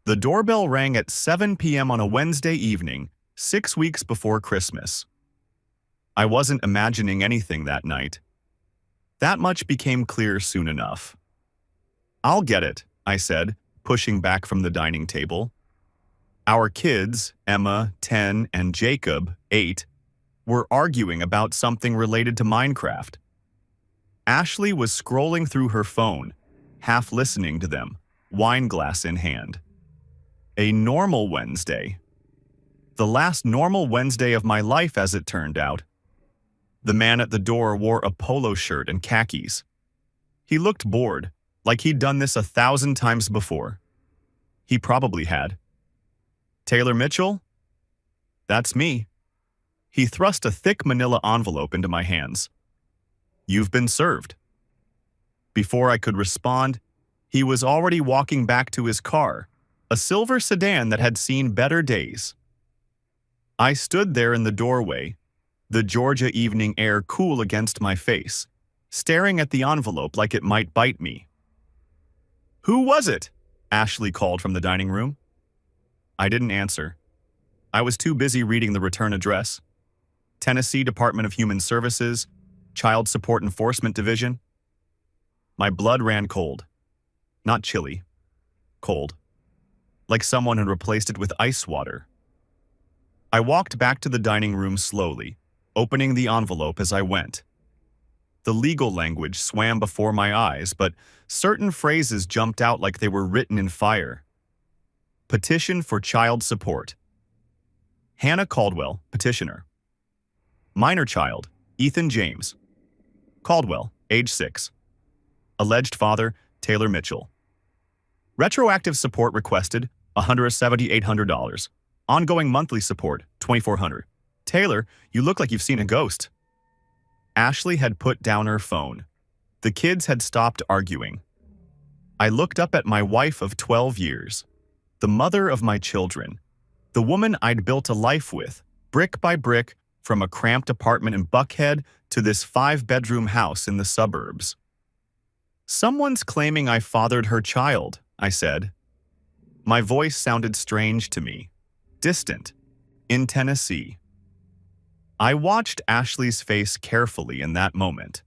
The doorbell rang at 7 p.m. on a Wednesday evening, 6 weeks before Christmas. I wasn't imagining anything that night. That much became clear soon enough. "I'll get it," I said, pushing back from the dining table. Our kids, Emma, 10, and Jacob, 8, were arguing about something related to Minecraft. Ashley was scrolling through her phone, half listening to them, wine glass in hand. A normal Wednesday. The last normal Wednesday of my life, as it turned out. The man at the door wore a polo shirt and khakis. He looked bored, like he'd done this 1,000 times before. He probably had. "Taylor Mitchell?" "That's me." He thrust a thick manila envelope into my hands. "You've been served." Before I could respond, he was already walking back to his car, a silver sedan that had seen better days. I stood there in the doorway, the Georgia evening air cool against my face, staring at the envelope like it might bite me. "Who was it?" Ashley called from the dining room. I didn't answer. I was too busy reading the return address. Tennessee Department of Human Services, Child Support Enforcement Division. My blood ran cold. Not chilly. Cold. Like someone had replaced it with ice water. I walked back to the dining room slowly, opening the envelope as I went. The legal language swam before my eyes, but certain phrases jumped out like they were written in fire. Petition for child support. Hannah Caldwell, petitioner. Minor child, Ethan James. Caldwell, age 6. Alleged father, Taylor Mitchell. Retroactive support requested, $178,800. Ongoing monthly support, $2,400. Taylor, you look like you've seen a ghost. Ashley had put down her phone. The kids had stopped arguing. I looked up at my wife of 12 years, the mother of my children, the woman I'd built a life with, brick by brick, from a cramped apartment in Buckhead to this 5-bedroom house in the suburbs. "Someone's claiming I fathered her child," I said. My voice sounded strange to me, distant, in Tennessee. I watched Ashley's face carefully in that moment.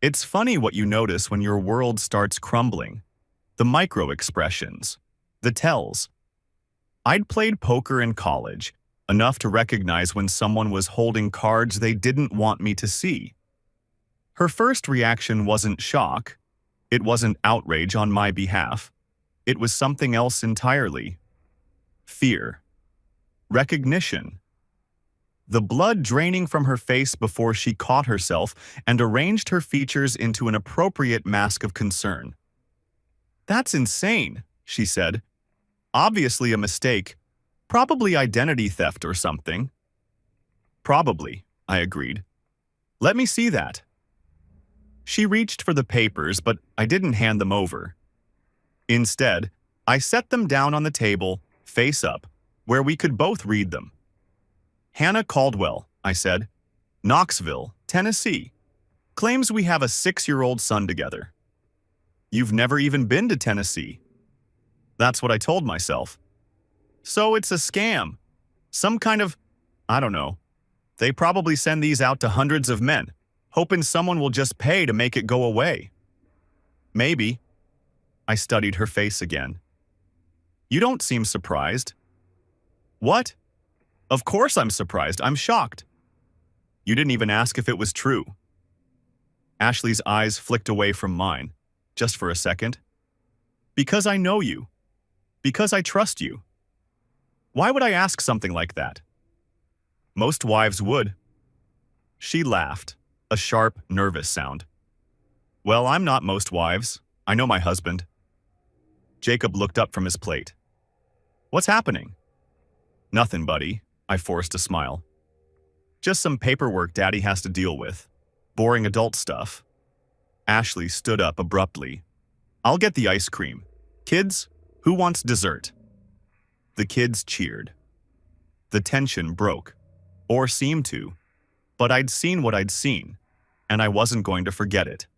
It's funny what you notice when your world starts crumbling. The micro-expressions, the tells. I'd played poker in college, enough to recognize when someone was holding cards they didn't want me to see. Her first reaction wasn't shock. It wasn't outrage on my behalf. It was something else entirely. Fear. Recognition. The blood draining from her face before she caught herself and arranged her features into an appropriate mask of concern. "That's insane," she said. "Obviously a mistake. Probably identity theft or something." "Probably," I agreed. "Let me see that." She reached for the papers, but I didn't hand them over. Instead, I set them down on the table, face up, where we could both read them. "Hannah Caldwell," I said, "Knoxville, Tennessee. Claims we have a 6-year-old son together." "You've never even been to Tennessee." That's what I told myself. So it's a scam. Some kind of, I don't know. They probably send these out to hundreds of men, hoping someone will just pay to make it go away. Maybe. I studied her face again. "You don't seem surprised." "What? Of course I'm surprised. I'm shocked." "You didn't even ask if it was true." Ashley's eyes flicked away from mine, just for a second. "Because I know you. Because I trust you. Why would I ask something like that?" "Most wives would." She laughed, a sharp, nervous sound. "Well, I'm not most wives. I know my husband." Jacob looked up from his plate. "What's happening?" "Nothing, buddy," I forced a smile. "Just some paperwork Daddy has to deal with. Boring adult stuff." Ashley stood up abruptly. "I'll get the ice cream. Kids, who wants dessert?" The kids cheered. The tension broke, or seemed to, but I'd seen what I'd seen, and I wasn't going to forget it.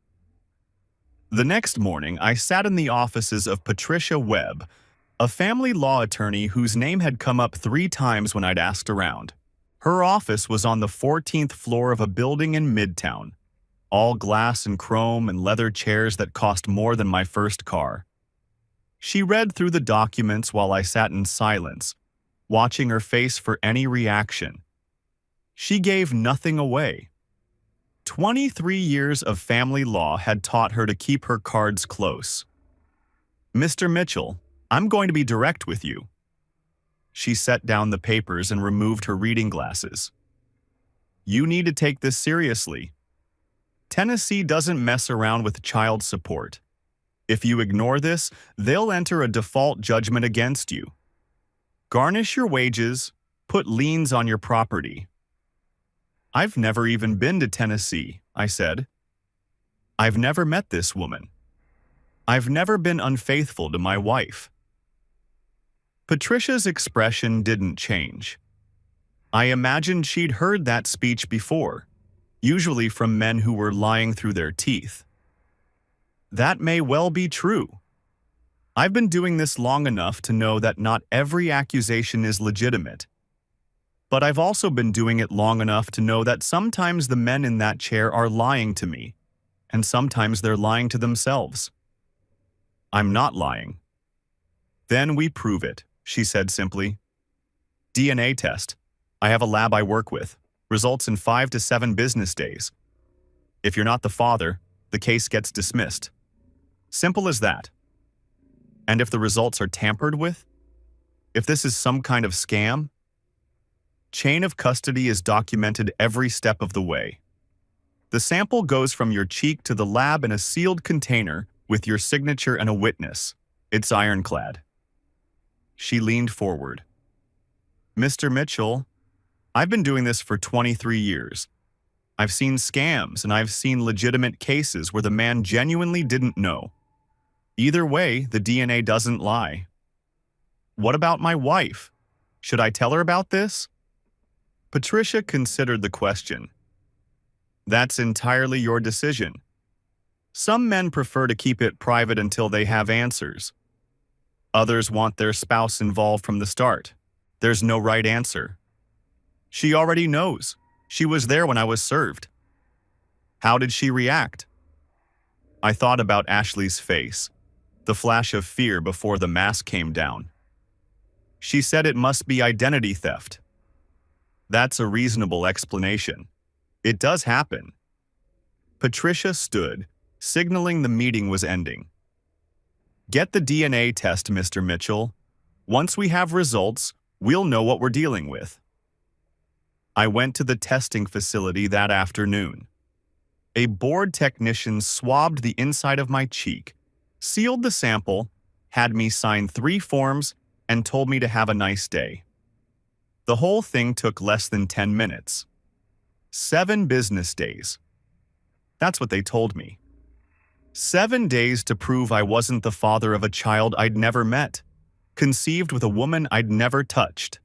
The next morning, I sat in the offices of Patricia Webb, A family law attorney whose name had come up 3 times when I'd asked around. Her office was on the 14th floor of a building in Midtown, all glass and chrome and leather chairs that cost more than my first car. She read through the documents while I sat in silence, watching her face for any reaction. She gave nothing away. 23 years of family law had taught her to keep her cards close. "Mr. Mitchell, I'm going to be direct with you." She set down the papers and removed her reading glasses. "You need to take this seriously. Tennessee doesn't mess around with child support. If you ignore this, they'll enter a default judgment against you. Garnish your wages, put liens on your property." "I've never even been to Tennessee," I said. "I've never met this woman. I've never been unfaithful to my wife." Patricia's expression didn't change. I imagined she'd heard that speech before, usually from men who were lying through their teeth. That may well be true. I've been doing this long enough to know that not every accusation is legitimate. But I've also been doing it long enough to know that sometimes the men in that chair are lying to me, and sometimes they're lying to themselves. I'm not lying. "Then we prove it," she said simply. "DNA test. I have a lab I work with. Results in 5 to 7 business days. If you're not the father, the case gets dismissed. Simple as that. And if the results are tampered with? If this is some kind of scam? Chain of custody is documented every step of the way. The sample goes from your cheek to the lab in a sealed container with your signature and a witness. It's ironclad." She leaned forward. "Mr. Mitchell, I've been doing this for 23 years. I've seen scams and I've seen legitimate cases where the man genuinely didn't know. Either way, the DNA doesn't lie. What about my wife? Should I tell her about this?" Patricia considered the question. "That's entirely your decision. Some men prefer to keep it private until they have answers. Others want their spouse involved from the start. There's no right answer. She already knows. She was there when I was served." "How did she react?" I thought about Ashley's face, the flash of fear before the mask came down. "She said it must be identity theft." "That's a reasonable explanation. It does happen." Patricia stood, signaling the meeting was ending. "Get the DNA test, Mr. Mitchell. Once we have results, we'll know what we're dealing with." I went to the testing facility that afternoon. A bored technician swabbed the inside of my cheek, sealed the sample, had me sign 3 forms, and told me to have a nice day. The whole thing took less than 10 minutes. 7 business days. That's what they told me. 7 days to prove I wasn't the father of a child I'd never met, conceived with a woman I'd never touched.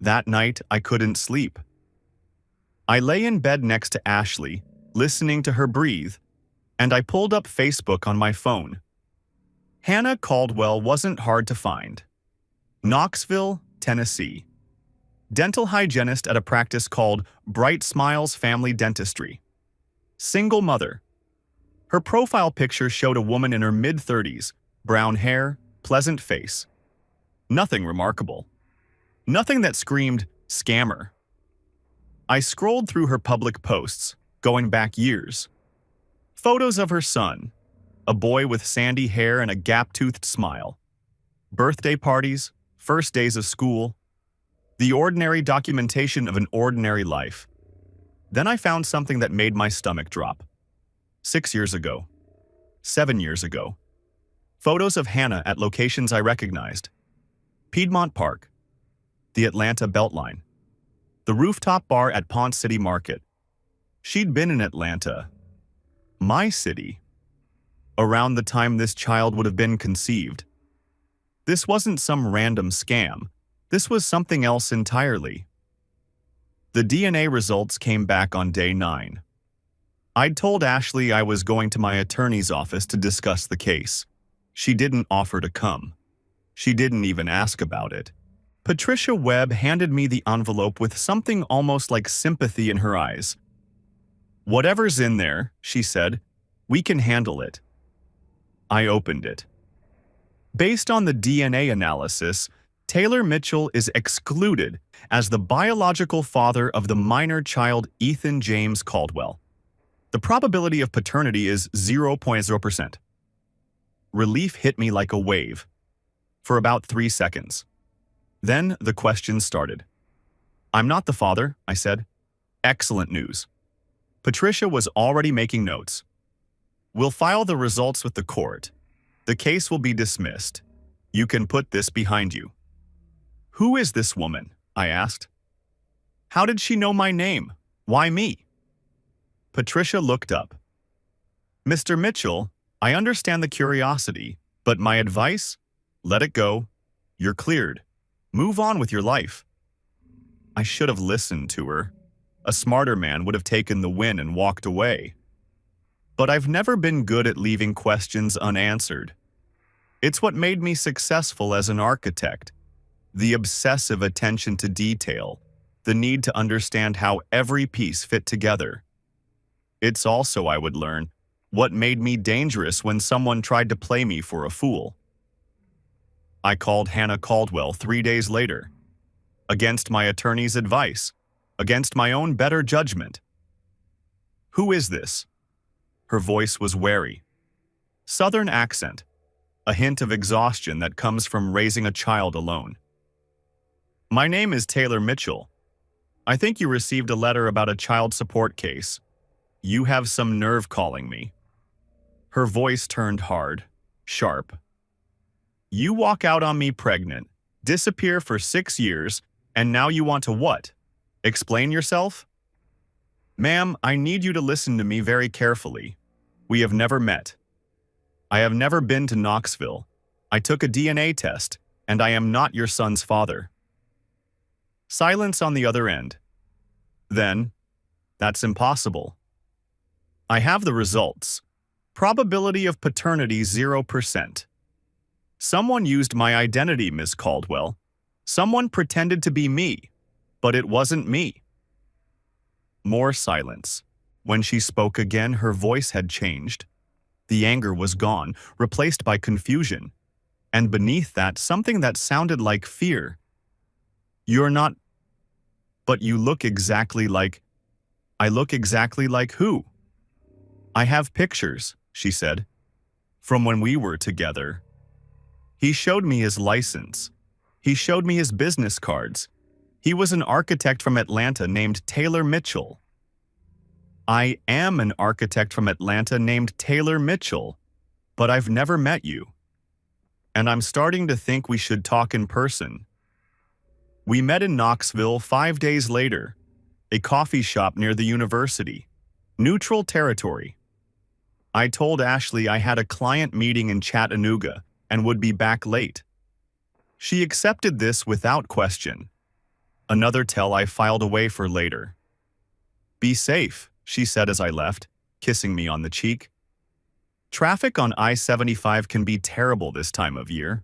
That night, I couldn't sleep. I lay in bed next to Ashley, listening to her breathe, and I pulled up Facebook on my phone. Hannah Caldwell wasn't hard to find. Knoxville, Tennessee. Dental hygienist at a practice called Bright Smiles Family Dentistry. Single mother. Her profile picture showed a woman in her mid-30s, brown hair, pleasant face. Nothing remarkable. Nothing that screamed, scammer. I scrolled through her public posts, going back years. Photos of her son, a boy with sandy hair and a gap-toothed smile. Birthday parties, first days of school. The ordinary documentation of an ordinary life. Then I found something that made my stomach drop. 6 years ago. 7 years ago. Photos of Hannah at locations I recognized. Piedmont Park. The Atlanta Beltline. The rooftop bar at Ponce City Market. She'd been in Atlanta. My city. Around the time this child would have been conceived. This wasn't some random scam. This was something else entirely. The DNA results came back on day 9. I'd told Ashley I was going to my attorney's office to discuss the case. She didn't offer to come. She didn't even ask about it. Patricia Webb handed me the envelope with something almost like sympathy in her eyes. "Whatever's in there," she said, "we can handle it." I opened it. Based on the DNA analysis, Taylor Mitchell is excluded as the biological father of the minor child Ethan James Caldwell. The probability of paternity is 0.0%. Relief hit me like a wave for about 3 seconds. Then the questions started. "I'm not the father," I said. "Excellent news." Patricia was already making notes. "We'll file the results with the court. The case will be dismissed. You can put this behind you." "Who is this woman?" I asked. "How did she know my name? Why me?" Patricia looked up. "Mr. Mitchell, I understand the curiosity, but my advice? Let it go. You're cleared. Move on with your life." I should have listened to her. A smarter man would have taken the win and walked away. But I've never been good at leaving questions unanswered. It's what made me successful as an architect. The obsessive attention to detail, the need to understand how every piece fit together. It's also, I would learn, what made me dangerous when someone tried to play me for a fool. I called Hannah Caldwell 3 days later. Against my attorney's advice, against my own better judgment. "Who is this?" Her voice was wary. Southern accent, a hint of exhaustion that comes from raising a child alone. "My name is Taylor Mitchell. I think you received a letter about a child support case. You have some nerve calling me." Her voice turned hard, sharp. "You walk out on me pregnant, disappear for 6 years, and now you want to what? Explain yourself?" "Ma'am, I need you to listen to me very carefully. We have never met. I have never been to Knoxville. I took a DNA test, and I am not your son's father." Silence on the other end. "Then, that's impossible." "I have the results. Probability of paternity 0%. Someone used my identity, Miss Caldwell. Someone pretended to be me, but it wasn't me." More silence. When she spoke again, her voice had changed. The anger was gone, replaced by confusion. And beneath that, something that sounded like fear. "You're not... but you look exactly like..." "I look exactly like who?" "I have pictures," she said, "from when we were together." He showed me his license. He showed me his business cards. He was an architect from Atlanta named Taylor Mitchell. I am an architect from Atlanta named Taylor Mitchell, but I've never met you. And I'm starting to think we should talk in person. We met in Knoxville 5 days later, a coffee shop near the university. Neutral territory. I told Ashley I had a client meeting in Chattanooga and would be back late. She accepted this without question. Another tell I filed away for later. "Be safe," she said as I left, kissing me on the cheek. Traffic on I-75 can be terrible this time of year.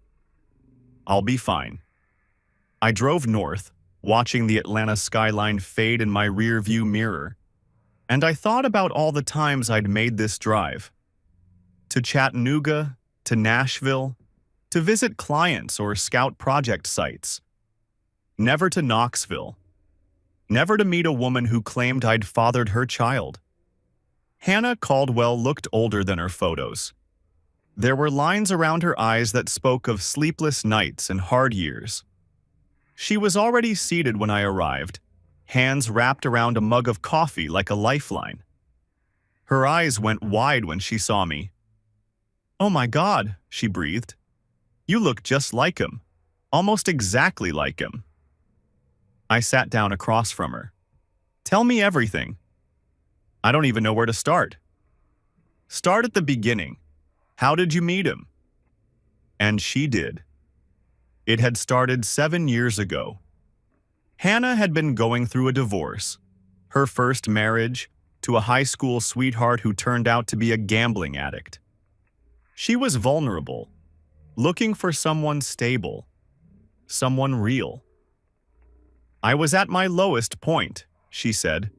I'll be fine. I drove north, watching the Atlanta skyline fade in my rear-view mirror, and I thought about all the times I'd made this drive. To Chattanooga, to Nashville, to visit clients or scout project sites. Never to Knoxville. Never to meet a woman who claimed I'd fathered her child. Hannah Caldwell looked older than her photos. There were lines around her eyes that spoke of sleepless nights and hard years. She was already seated when I arrived, hands wrapped around a mug of coffee like a lifeline. Her eyes went wide when she saw me. "Oh my God," she breathed. "You look just like him. Almost exactly like him." I sat down across from her. "Tell me everything." "I don't even know where to start." "Start at the beginning. How did you meet him?" And she did. It had started 7 years ago. Hannah had been going through a divorce, her first marriage, to a high school sweetheart who turned out to be a gambling addict. She was vulnerable, looking for someone stable, someone real. I was at my lowest point, she said.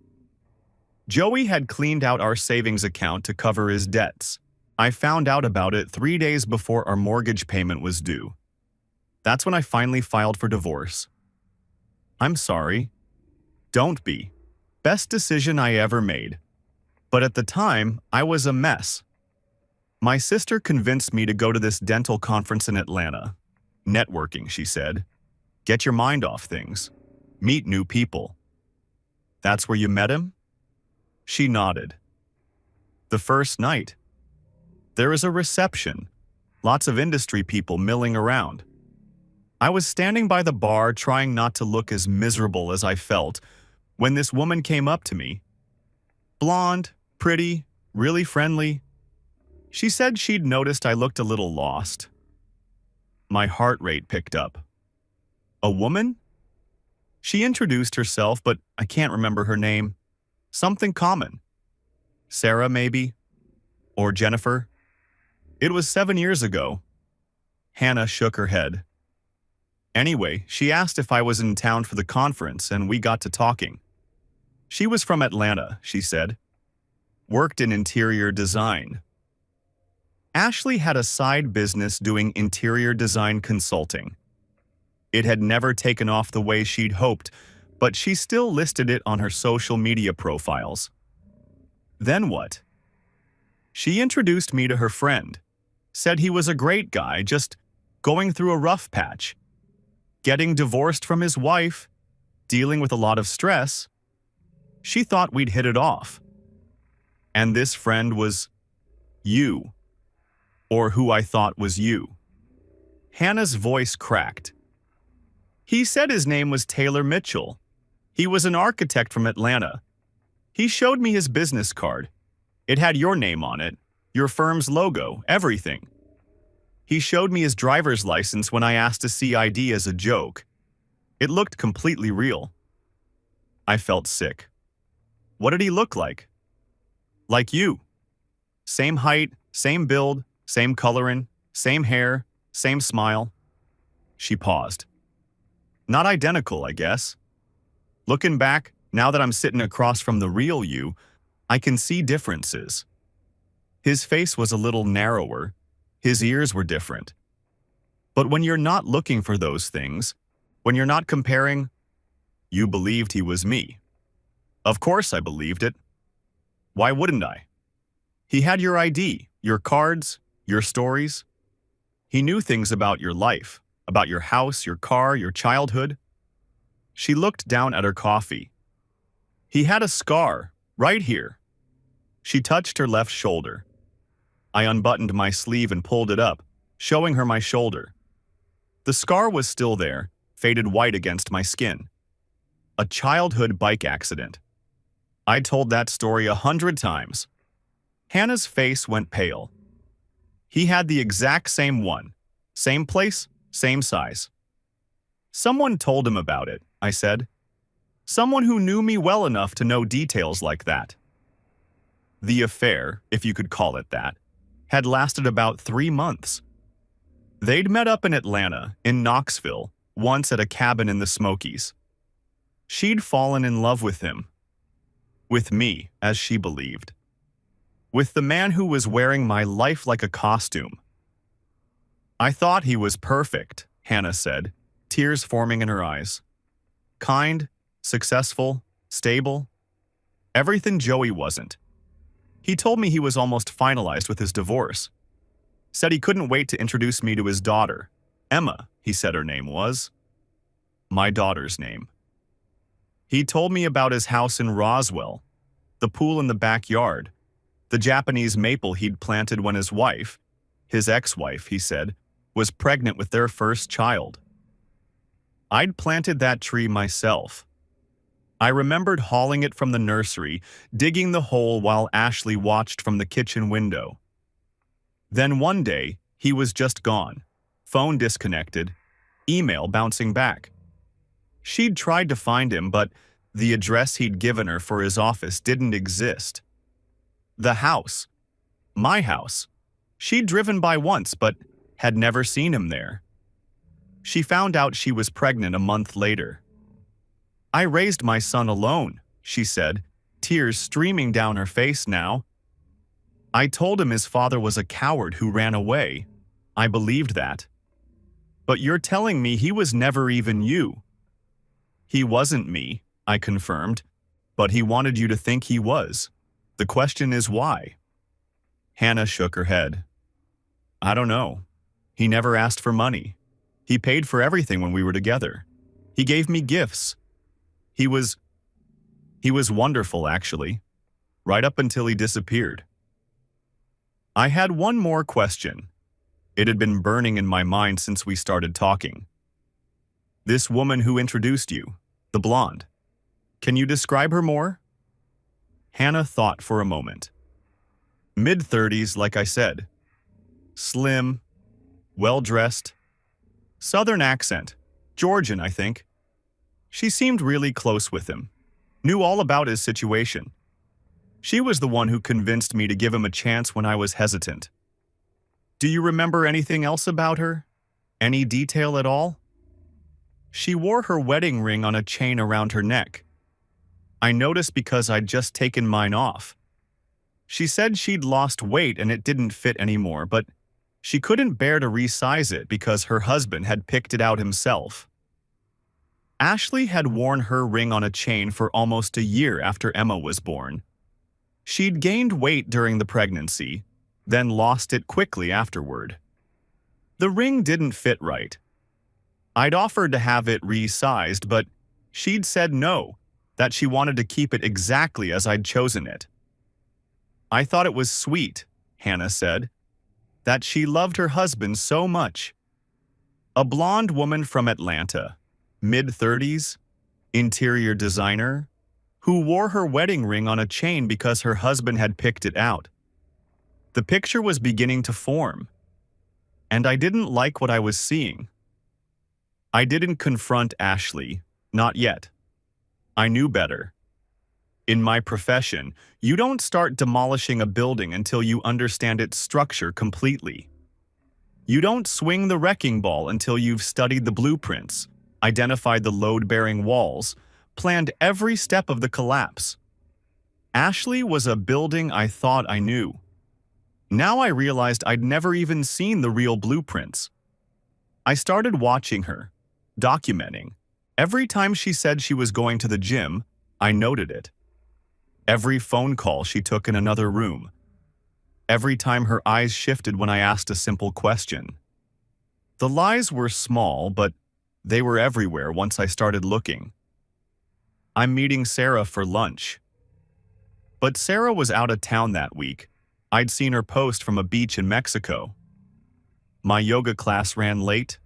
Joey had cleaned out our savings account to cover his debts. I found out about it 3 days before our mortgage payment was due. That's when I finally filed for divorce. I'm sorry. Don't be. Best decision I ever made. But at the time, I was a mess. My sister convinced me to go to this dental conference in Atlanta. Networking, she said. Get your mind off things. Meet new people. That's where you met him? She nodded. The first night. There was a reception. Lots of industry people milling around. I was standing by the bar trying not to look as miserable as I felt when this woman came up to me. Blonde, pretty, really friendly. She said she'd noticed I looked a little lost. My heart rate picked up. A woman? She introduced herself, but I can't remember her name. Something common. Sarah, maybe? Or Jennifer? It was 7 years ago. Hannah shook her head. Anyway, she asked if I was in town for the conference, and we got to talking. She was from Atlanta, she said. Worked in interior design. Ashley had a side business doing interior design consulting. It had never taken off the way she'd hoped, but she still listed it on her social media profiles. Then what? She introduced me to her friend, said he was a great guy, just going through a rough patch, getting divorced from his wife, dealing with a lot of stress. She thought we'd hit it off. And this friend was you, or who I thought was you. Hannah's voice cracked. He said his name was Taylor Mitchell. He was an architect from Atlanta. He showed me his business card. It had your name on it, your firm's logo, everything. He showed me his driver's license when I asked to see ID as a joke. It looked completely real. I felt sick. What did he look like? Like you. Same height, same build, same coloring, same hair, same smile. She paused. Not identical, I guess. Looking back, now that I'm sitting across from the real you, I can see differences. His face was a little narrower. His ears were different. But when you're not looking for those things, when you're not comparing, you believed he was me. Of course I believed it. Why wouldn't I? He had your ID, your cards, your stories. He knew things about your life, about your house, your car, your childhood. She looked down at her coffee. He had a scar, right here. She touched her left shoulder. I unbuttoned my sleeve and pulled it up, showing her my shoulder. The scar was still there, faded white against my skin. A childhood bike accident. I told that story 100 times. Hannah's face went pale. He had the exact same one. Same place, same size. Someone told him about it, I said. Someone who knew me well enough to know details like that. The affair, if you could call it that, had lasted about 3 months. They'd met up in Atlanta, in Knoxville, once at a cabin in the Smokies. She'd fallen in love with him. With me, as she believed. With the man who was wearing my life like a costume. I thought he was perfect, Hannah said, tears forming in her eyes. Kind, successful, stable. Everything Joey wasn't. He told me he was almost finalized with his divorce. Said he couldn't wait to introduce me to his daughter. Emma, he said her name was. My daughter's name. He told me about his house in Roswell, the pool in the backyard, the Japanese maple he'd planted when his wife, his ex-wife, he said, was pregnant with their first child. I'd planted that tree myself. I remembered hauling it from the nursery, digging the hole while Ashley watched from the kitchen window. Then one day, he was just gone, phone disconnected, email bouncing back. She'd tried to find him, but the address he'd given her for his office didn't exist. The house. My house. She'd driven by once, but had never seen him there. She found out she was pregnant a month later. "I raised my son alone," she said, tears streaming down her face now. "I told him his father was a coward who ran away. I believed that. But you're telling me he was never even you." "He wasn't me," I confirmed, "but he wanted you to think he was. The question is why?" Hannah shook her head. "I don't know. He never asked for money. He paid for everything when we were together. He gave me gifts. He was wonderful, actually, right up until he disappeared." I had one more question. It had been burning in my mind since we started talking. "This woman who introduced you, the blonde, can you describe her more?" Hannah thought for a moment. "Mid-30s, like I said. Slim, well-dressed, Southern accent, Georgian, I think. She seemed really close with him, knew all about his situation. She was the one who convinced me to give him a chance when I was hesitant." "Do you remember anything else about her? Any detail at all?" "She wore her wedding ring on a chain around her neck. I noticed because I'd just taken mine off. She said she'd lost weight and it didn't fit anymore, but she couldn't bear to resize it because her husband had picked it out himself." Ashley had worn her ring on a chain for almost a year after Emma was born. She'd gained weight during the pregnancy, then lost it quickly afterward. The ring didn't fit right. I'd offered to have it resized, but she'd said no, that she wanted to keep it exactly as I'd chosen it. "I thought it was sweet," Hannah said, "that she loved her husband so much." A blonde woman from Atlanta, mid-30s, interior designer, who wore her wedding ring on a chain because her husband had picked it out. The picture was beginning to form, and I didn't like what I was seeing. I didn't confront Ashley, not yet. I knew better. In my profession, you don't start demolishing a building until you understand its structure completely. You don't swing the wrecking ball until you've studied the blueprints, identified the load-bearing walls, planned every step of the collapse. Ashley was a building I thought I knew. Now I realized I'd never even seen the real blueprints. I started watching her, documenting. Every time she said she was going to the gym, I noted it. Every phone call she took in another room. Every time her eyes shifted when I asked a simple question. The lies were small, but they were everywhere once I started looking. "I'm meeting Sarah for lunch." But Sarah was out of town that week. I'd seen her post from a beach in Mexico. My yoga class ran late.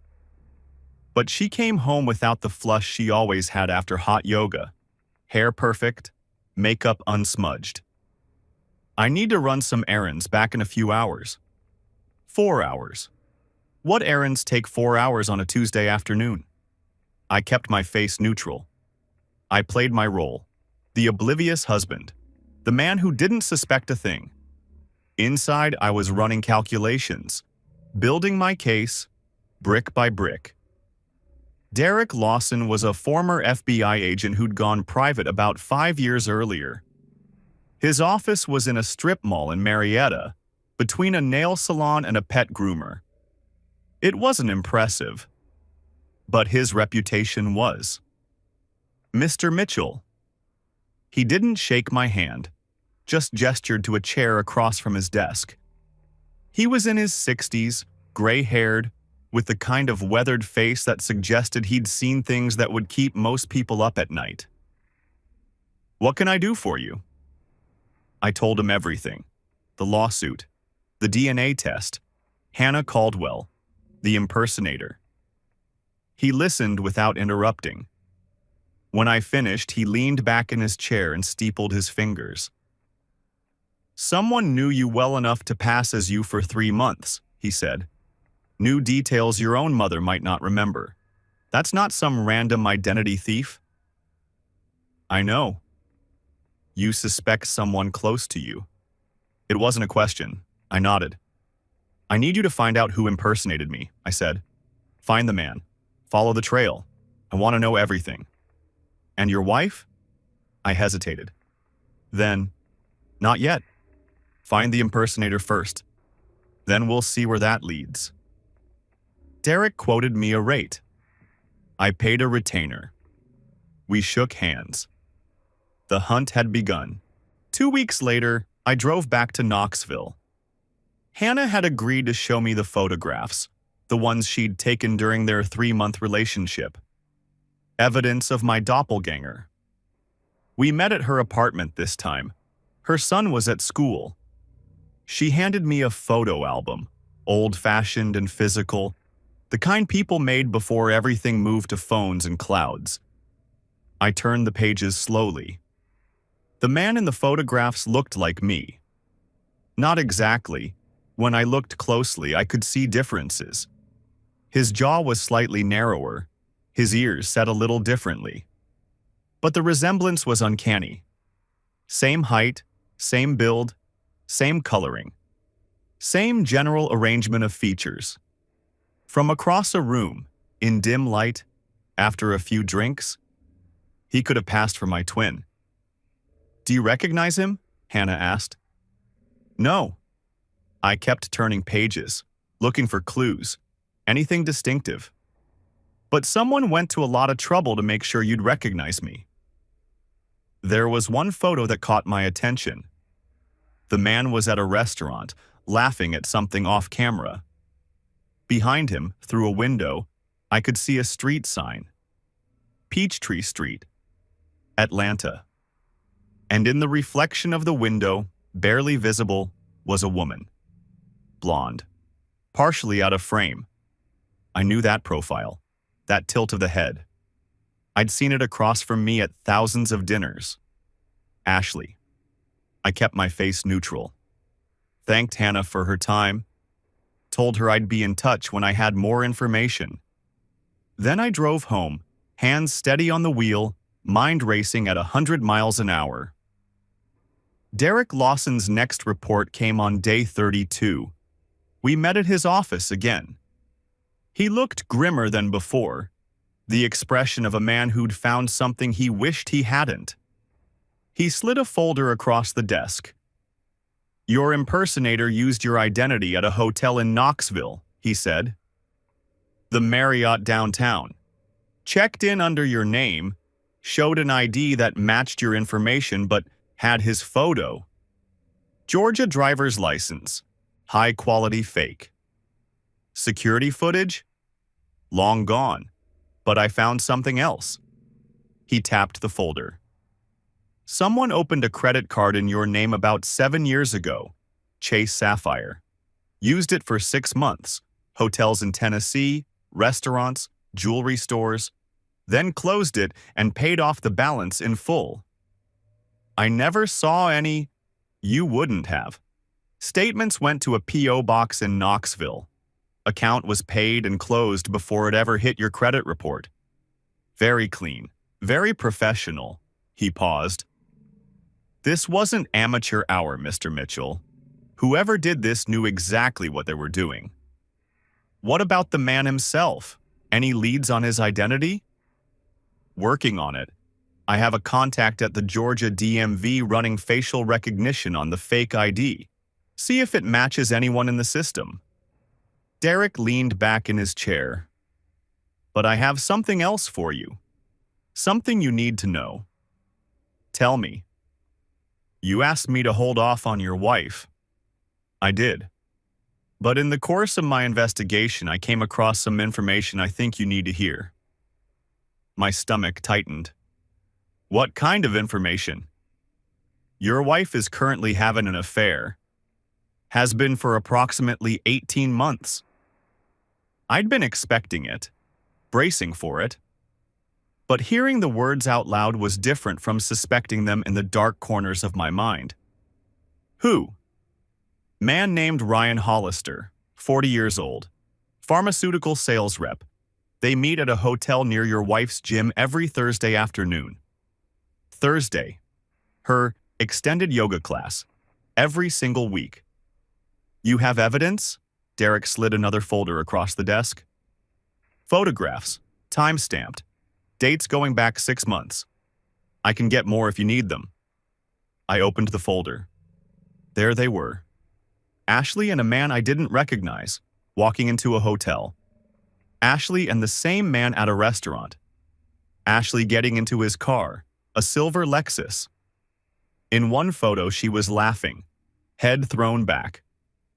But she came home without the flush she always had after hot yoga. Hair perfect, makeup unsmudged. "I need to run some errands back in a few hours." 4 hours. What errands take 4 hours on a Tuesday afternoon? I kept my face neutral. I played my role. The oblivious husband. The man who didn't suspect a thing. Inside, I was running calculations, building my case, brick by brick. Derek Lawson was a former FBI agent who'd gone private about 5 years earlier. His office was in a strip mall in Marietta, between a nail salon and a pet groomer. It wasn't impressive, but his reputation was. "Mr. Mitchell." He didn't shake my hand, just gestured to a chair across from his desk. He was in his 60s, gray-haired, with the kind of weathered face that suggested he'd seen things that would keep most people up at night. "What can I do for you?" I told him everything. The lawsuit, the DNA test, Hannah Caldwell, the impersonator. He listened without interrupting. When I finished, he leaned back in his chair and steepled his fingers. "Someone knew you well enough to pass as you for 3 months, he said. "New details your own mother might not remember. That's not some random identity thief." "I know." "You suspect someone close to you." It wasn't a question. I nodded. I need you to find out who impersonated me, I said. Find the man. Follow the trail. I want to know everything. And your wife? I hesitated. Then, not yet. Find the impersonator first. Then we'll see where that leads. Derek quoted me a rate. I paid a retainer. We shook hands. The hunt had begun. 2 weeks later, I drove back to Knoxville. Hannah had agreed to show me the photographs, the ones she'd taken during their 3-month relationship. Evidence of my doppelganger. We met at her apartment this time. Her son was at school. She handed me a photo album, old-fashioned and physical, the kind people made before everything moved to phones and clouds. I turned the pages slowly. The man in the photographs looked like me. Not exactly. When I looked closely, I could see differences. His jaw was slightly narrower, his ears set a little differently. But the resemblance was uncanny. Same height, same build, same coloring, same general arrangement of features. From across a room, in dim light, after a few drinks, he could have passed for my twin. Do you recognize him? Hannah asked. No. I kept turning pages, looking for clues, anything distinctive. But someone went to a lot of trouble to make sure you'd recognize me. There was one photo that caught my attention. The man was at a restaurant, laughing at something off camera. Behind him, through a window, I could see a street sign. Peachtree Street, Atlanta. And in the reflection of the window, barely visible, was a woman. Blonde, partially out of frame. I knew that profile, that tilt of the head. I'd seen it across from me at thousands of dinners. Ashley. I kept my face neutral. Thanked Hannah for her time. Told her I'd be in touch when I had more information. Then I drove home, hands steady on the wheel, mind racing at 100 miles an hour. Derek Lawson's next report came on day 32. We met at his office again. He looked grimmer than before, the expression of a man who'd found something he wished he hadn't. He slid a folder across the desk. Your impersonator used your identity at a hotel in Knoxville, he said. The Marriott downtown. Checked in under your name, showed an ID that matched your information but had his photo. Georgia driver's license. High-quality fake. Security footage? Long gone. But I found something else. He tapped the folder. Someone opened a credit card in your name about 7 years ago. Chase Sapphire. Used it for 6 months. Hotels in Tennessee, restaurants, jewelry stores. Then closed it and paid off the balance in full. I never saw any. You wouldn't have. Statements went to a P.O. box in Knoxville. Account was paid and closed before it ever hit your credit report. Very clean, very professional. He paused. This wasn't amateur hour, Mr. Mitchell. Whoever did this knew exactly what they were doing. What about the man himself? Any leads on his identity? Working on it. I have a contact at the Georgia DMV running facial recognition on the fake ID. See if it matches anyone in the system. Derek leaned back in his chair. But I have something else for you. Something you need to know. Tell me. You asked me to hold off on your wife. I did. But in the course of my investigation, I came across some information I think you need to hear. My stomach tightened. What kind of information? Your wife is currently having an affair. Has been for approximately 18 months. I'd been expecting it, bracing for it. But hearing the words out loud was different from suspecting them in the dark corners of my mind. Who? Man named Ryan Hollister, 40 years old. Pharmaceutical sales rep. They meet at a hotel near your wife's gym every Thursday afternoon. Thursday. Her extended yoga class. Every single week. You have evidence? Derek slid another folder across the desk. Photographs, time-stamped, dates going back 6 months. I can get more if you need them. I opened the folder. There they were. Ashley and a man I didn't recognize, walking into a hotel. Ashley and the same man at a restaurant. Ashley getting into his car, a silver Lexus. In one photo, she was laughing, head thrown back,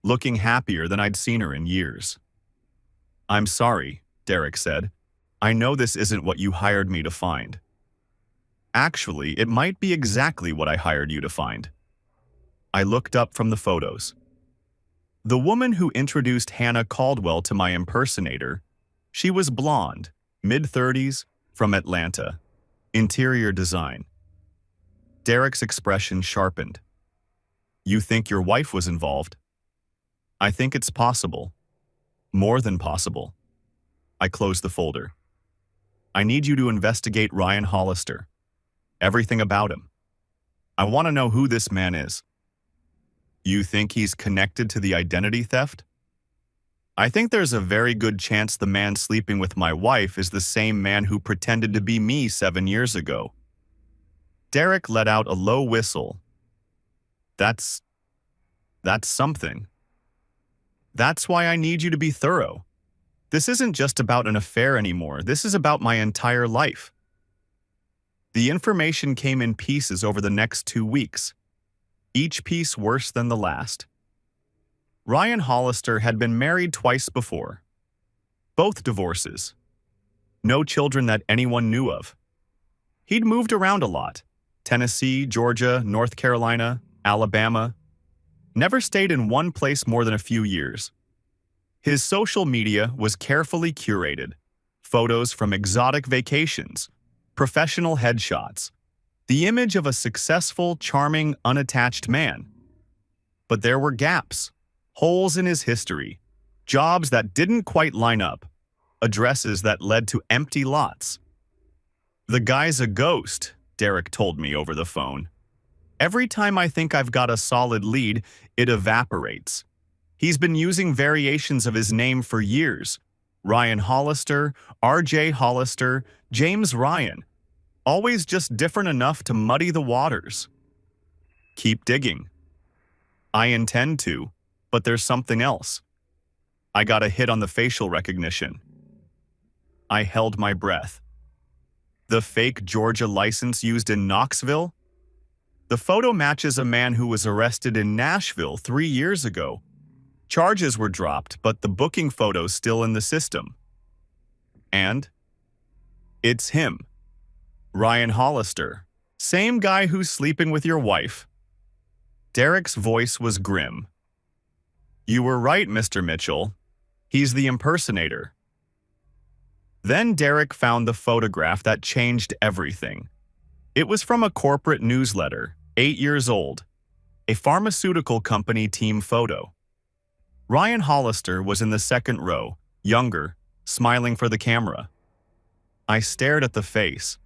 looking happier than I'd seen her in years. "I'm sorry," Derek said. "I know this isn't what you hired me to find." "Actually, it might be exactly what I hired you to find." I looked up from the photos. The woman who introduced Hannah Caldwell to my impersonator, she was blonde, mid-30s, from Atlanta, interior design. Derek's expression sharpened. "You think your wife was involved?" "I think it's possible. More than possible." I closed the folder. "I need you to investigate Ryan Hollister. Everything about him. I want to know who this man is." "You think he's connected to the identity theft?" "I think there's a very good chance the man sleeping with my wife is the same man who pretended to be me 7 years ago." Derek let out a low whistle. That's something. That's why I need you to be thorough. This isn't just about an affair anymore. This is about my entire life. The information came in pieces over the next 2 weeks, each piece worse than the last. Ryan Hollister had been married twice before. Both divorces. No children that anyone knew of. He'd moved around a lot. Tennessee, Georgia, North Carolina, Alabama. Never stayed in one place more than a few years. His social media was carefully curated. Photos from exotic vacations, professional headshots, the image of a successful, charming, unattached man. But there were gaps, holes in his history, jobs that didn't quite line up, addresses that led to empty lots. "The guy's a ghost," Derek told me over the phone. "Every time I think I've got a solid lead, it evaporates. He's been using variations of his name for years. Ryan Hollister, R.J. Hollister, James Ryan. Always just different enough to muddy the waters." "Keep digging." "I intend to, but there's something else. I got a hit on the facial recognition." I held my breath. The fake Georgia license used in Knoxville? The photo matches a man who was arrested in Nashville 3 years ago. Charges were dropped, but the booking photo's still in the system. And it's him. Ryan Hollister. Same guy who's sleeping with your wife. Derek's voice was grim. "You were right, Mr. Mitchell. He's the impersonator." Then Derek found the photograph that changed everything. It was from a corporate newsletter, 8 years old. A pharmaceutical company team photo. Ryan Hollister was in the second row, younger, smiling for the camera. I stared at the face.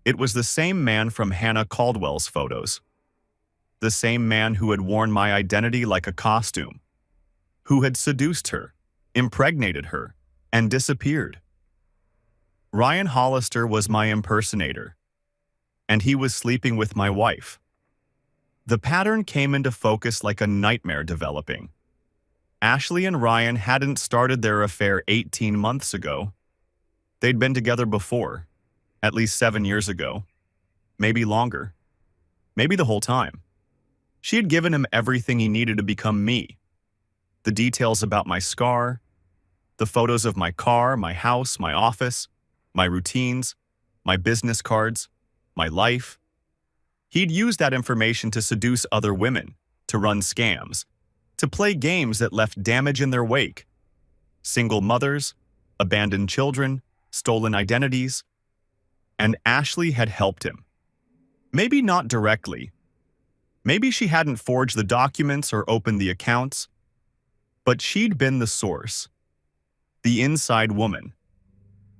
It was the same man from Hannah Caldwell's photos. The same man who had worn my identity like a costume. Who had seduced her, impregnated her, and disappeared. Ryan Hollister was my impersonator. And he was sleeping with my wife. The pattern came into focus like a nightmare developing. Ashley and Ryan hadn't started their affair 18 months ago. They'd been together before, at least 7 years ago. Maybe longer. Maybe the whole time. She had given him everything he needed to become me. The details about my scar, the photos of my car, my house, my office, my routines, my business cards, my life. He'd used that information to seduce other women, to run scams, to play games that left damage in their wake. Single mothers, abandoned children, stolen identities. And Ashley had helped him. Maybe not directly. Maybe she hadn't forged the documents or opened the accounts. But she'd been the source. The inside woman.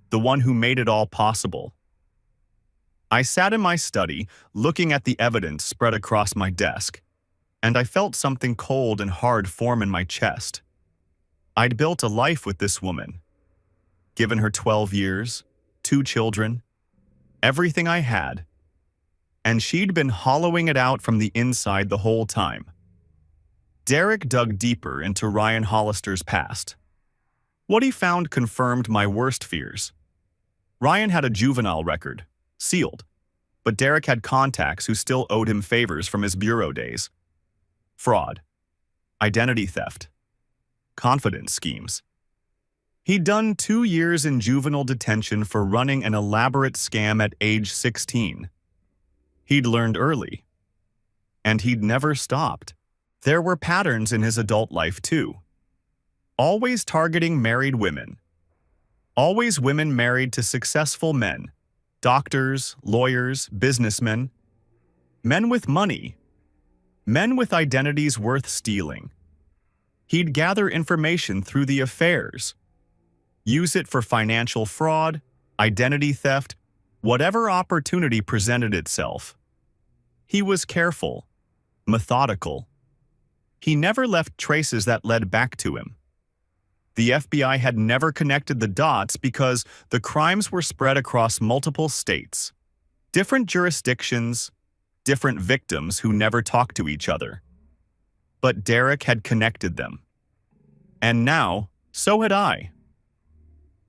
The one who made it all possible. I sat in my study, looking at the evidence spread across my desk, and I felt something cold and hard form in my chest. I'd built a life with this woman, given her 12 years, 2 children, everything I had, and she'd been hollowing it out from the inside the whole time. Derek dug deeper into Ryan Hollister's past. What he found confirmed my worst fears. Ryan had a juvenile record, sealed, but Derek had contacts who still owed him favors from his bureau days. Fraud, identity theft, confidence schemes. He'd done 2 years in juvenile detention for running an elaborate scam at age 16. He'd learned early, and he'd never stopped. There were patterns in his adult life too. Always targeting married women. Always women married to successful men. Doctors, lawyers, businessmen. Men with money. Men with identities worth stealing. He'd gather information through the affairs. Use it for financial fraud, identity theft, whatever opportunity presented itself. He was careful, methodical. He never left traces that led back to him. The FBI had never connected the dots because the crimes were spread across multiple states, different jurisdictions, different victims who never talked to each other. But Derek had connected them. And now, so had I.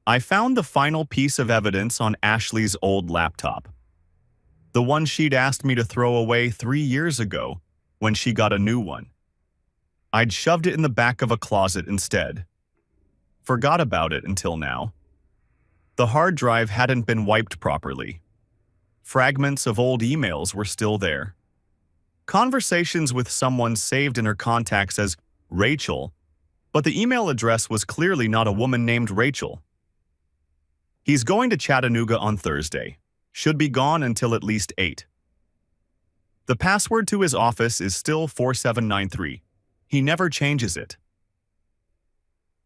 I found the final piece of evidence on Ashley's old laptop. The one she'd asked me to throw away 3 years ago when she got a new one. I'd shoved it in the back of a closet instead. Forgot about it until now. The hard drive hadn't been wiped properly. Fragments of old emails were still there. Conversations with someone saved in her contacts as Rachel, but the email address was clearly not a woman named Rachel. He's going to Chattanooga on Thursday. Should be gone until at least 8. The password to his office is still 4793. He never changes it.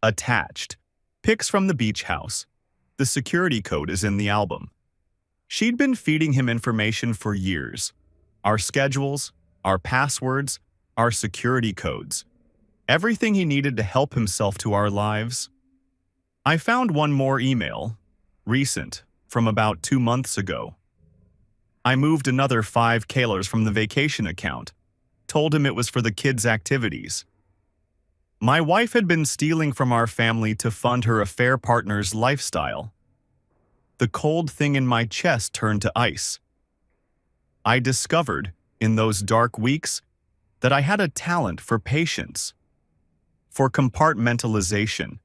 Attached. Pics from the beach house. The security code is in the album. She'd been feeding him information for years. Our schedules, our passwords, our security codes. Everything he needed to help himself to our lives. I found one more email, recent, from about 2 months ago. I moved another $5 from the vacation account, told him it was for the kids' activities. My wife had been stealing from our family to fund her affair partner's lifestyle. The cold thing in my chest turned to ice. I discovered, in those dark weeks, that I had a talent for patience, for compartmentalization.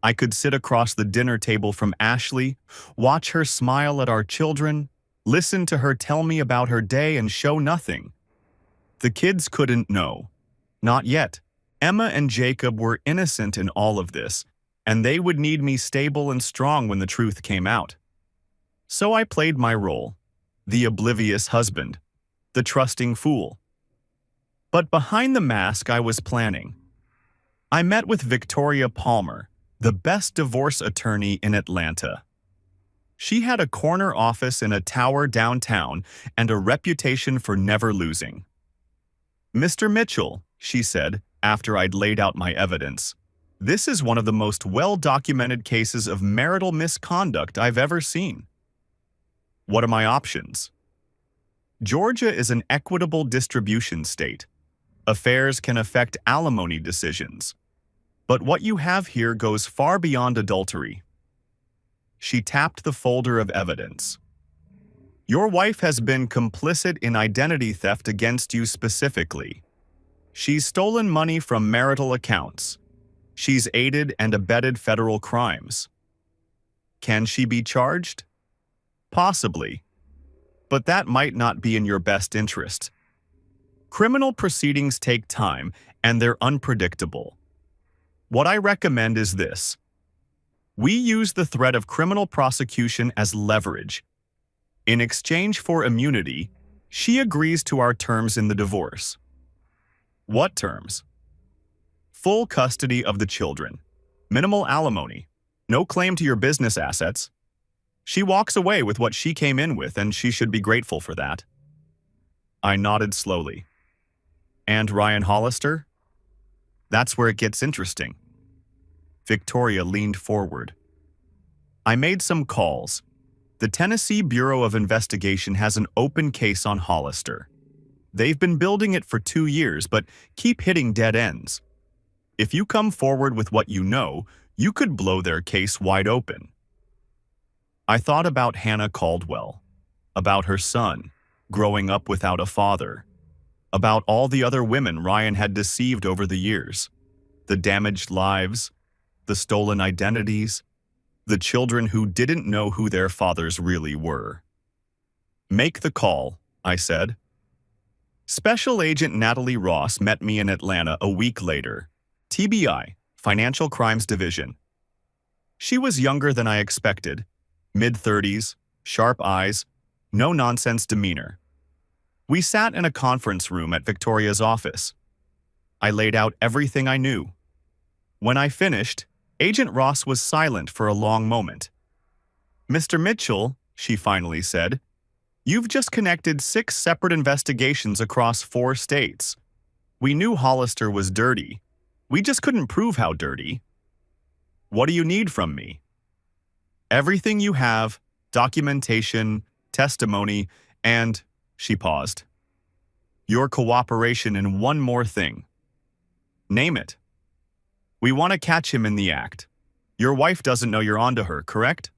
I could sit across the dinner table from Ashley, watch her smile at our children, listen to her tell me about her day and show nothing. The kids couldn't know. Not yet. Emma and Jacob were innocent in all of this, and they would need me stable and strong when the truth came out. So I played my role, the oblivious husband, the trusting fool. But behind the mask I was planning. I met with Victoria Palmer, the best divorce attorney in Atlanta. She had a corner office in a tower downtown and a reputation for never losing. "Mr. Mitchell," she said, after I'd laid out my evidence, "this is one of the most well-documented cases of marital misconduct I've ever seen. What are my options? Georgia is an equitable distribution state. Affairs can affect alimony decisions. But what you have here goes far beyond adultery." She tapped the folder of evidence. "Your wife has been complicit in identity theft against you specifically. She's stolen money from marital accounts. She's aided and abetted federal crimes. Can she be charged? Possibly. But that might not be in your best interest. Criminal proceedings take time, and they're unpredictable. What I recommend is this. We use the threat of criminal prosecution as leverage. In exchange for immunity, she agrees to our terms in the divorce." "What terms?" "Full custody of the children. Minimal alimony. No claim to your business assets. She walks away with what she came in with, and she should be grateful for that." I nodded slowly. "And Ryan Hollister?" "That's where it gets interesting. Victoria leaned forward. I made some calls. The Tennessee Bureau of Investigation has an open case on Hollister. They've been building it for 2 years, but keep hitting dead ends. If you come forward with what you know, you could blow their case wide open. I thought about Hannah Caldwell, about her son, growing up without a father, about all the other women Ryan had deceived over the years, the damaged lives, the stolen identities, the children who didn't know who their fathers really were. Make the call, I said. Special Agent Natalie Ross met me in Atlanta a week later. TBI, Financial Crimes Division. She was younger than I expected, mid-30s, sharp eyes, no-nonsense demeanor. We sat in a conference room at Victoria's office. I laid out everything I knew. When I finished, Agent Ross was silent for a long moment. "Mr. Mitchell," she finally said, "you've just connected 6 separate investigations across 4 states. We knew Hollister was dirty. We just couldn't prove how dirty. What do you need from me?" "Everything you have, documentation, testimony, and," she paused, "your cooperation in one more thing." "Name it." "We want to catch him in the act. Your wife doesn't know you're onto her, correct?"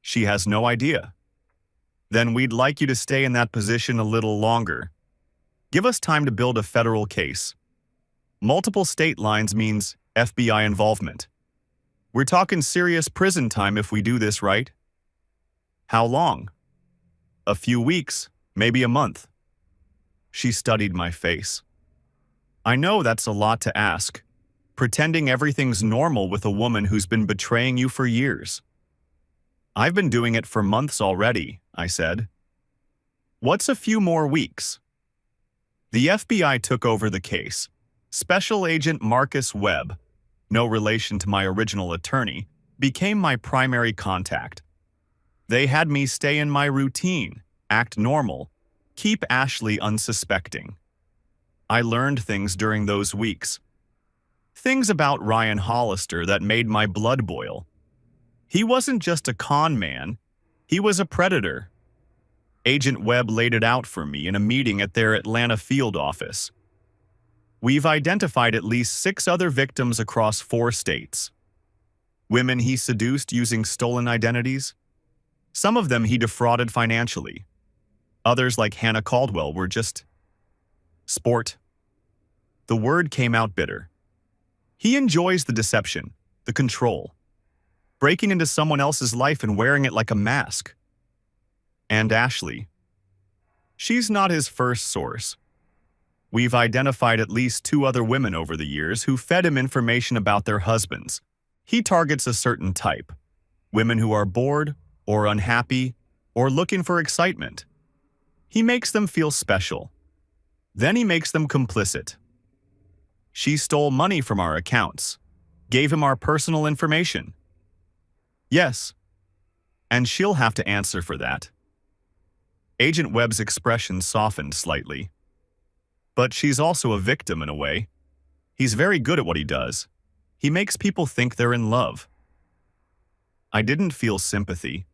"She has no idea." "Then we'd like you to stay in that position a little longer. Give us time to build a federal case. Multiple state lines means FBI involvement. We're talking serious prison time if we do this right." "How long?" "A few weeks, maybe a month." She studied my face. "I know that's a lot to ask, pretending everything's normal with a woman who's been betraying you for years." "I've been doing it for months already," I said. "What's a few more weeks?" The FBI took over the case. Special Agent Marcus Webb, no relation to my original attorney, became my primary contact. They had me stay in my routine, act normal, keep Ashley unsuspecting. I learned things during those weeks. Things about Ryan Hollister that made my blood boil. He wasn't just a con man, he was a predator. Agent Webb laid it out for me in a meeting at their Atlanta field office. "We've identified at least 6 other victims across 4 states. Women he seduced using stolen identities. Some of them he defrauded financially. Others, like Hannah Caldwell, were just sport." The word came out bitter. "He enjoys the deception, the control. Breaking into someone else's life and wearing it like a mask." "And Ashley. She's not his first source. We've identified at least 2 other women over the years who fed him information about their husbands. He targets a certain type, women who are bored or unhappy or looking for excitement. He makes them feel special. Then he makes them complicit. She stole money from our accounts, gave him our personal information." "Yes, and she'll have to answer for that." Agent Webb's expression softened slightly. "But she's also a victim in a way. He's very good at what he does. He makes people think they're in love." I didn't feel sympathy.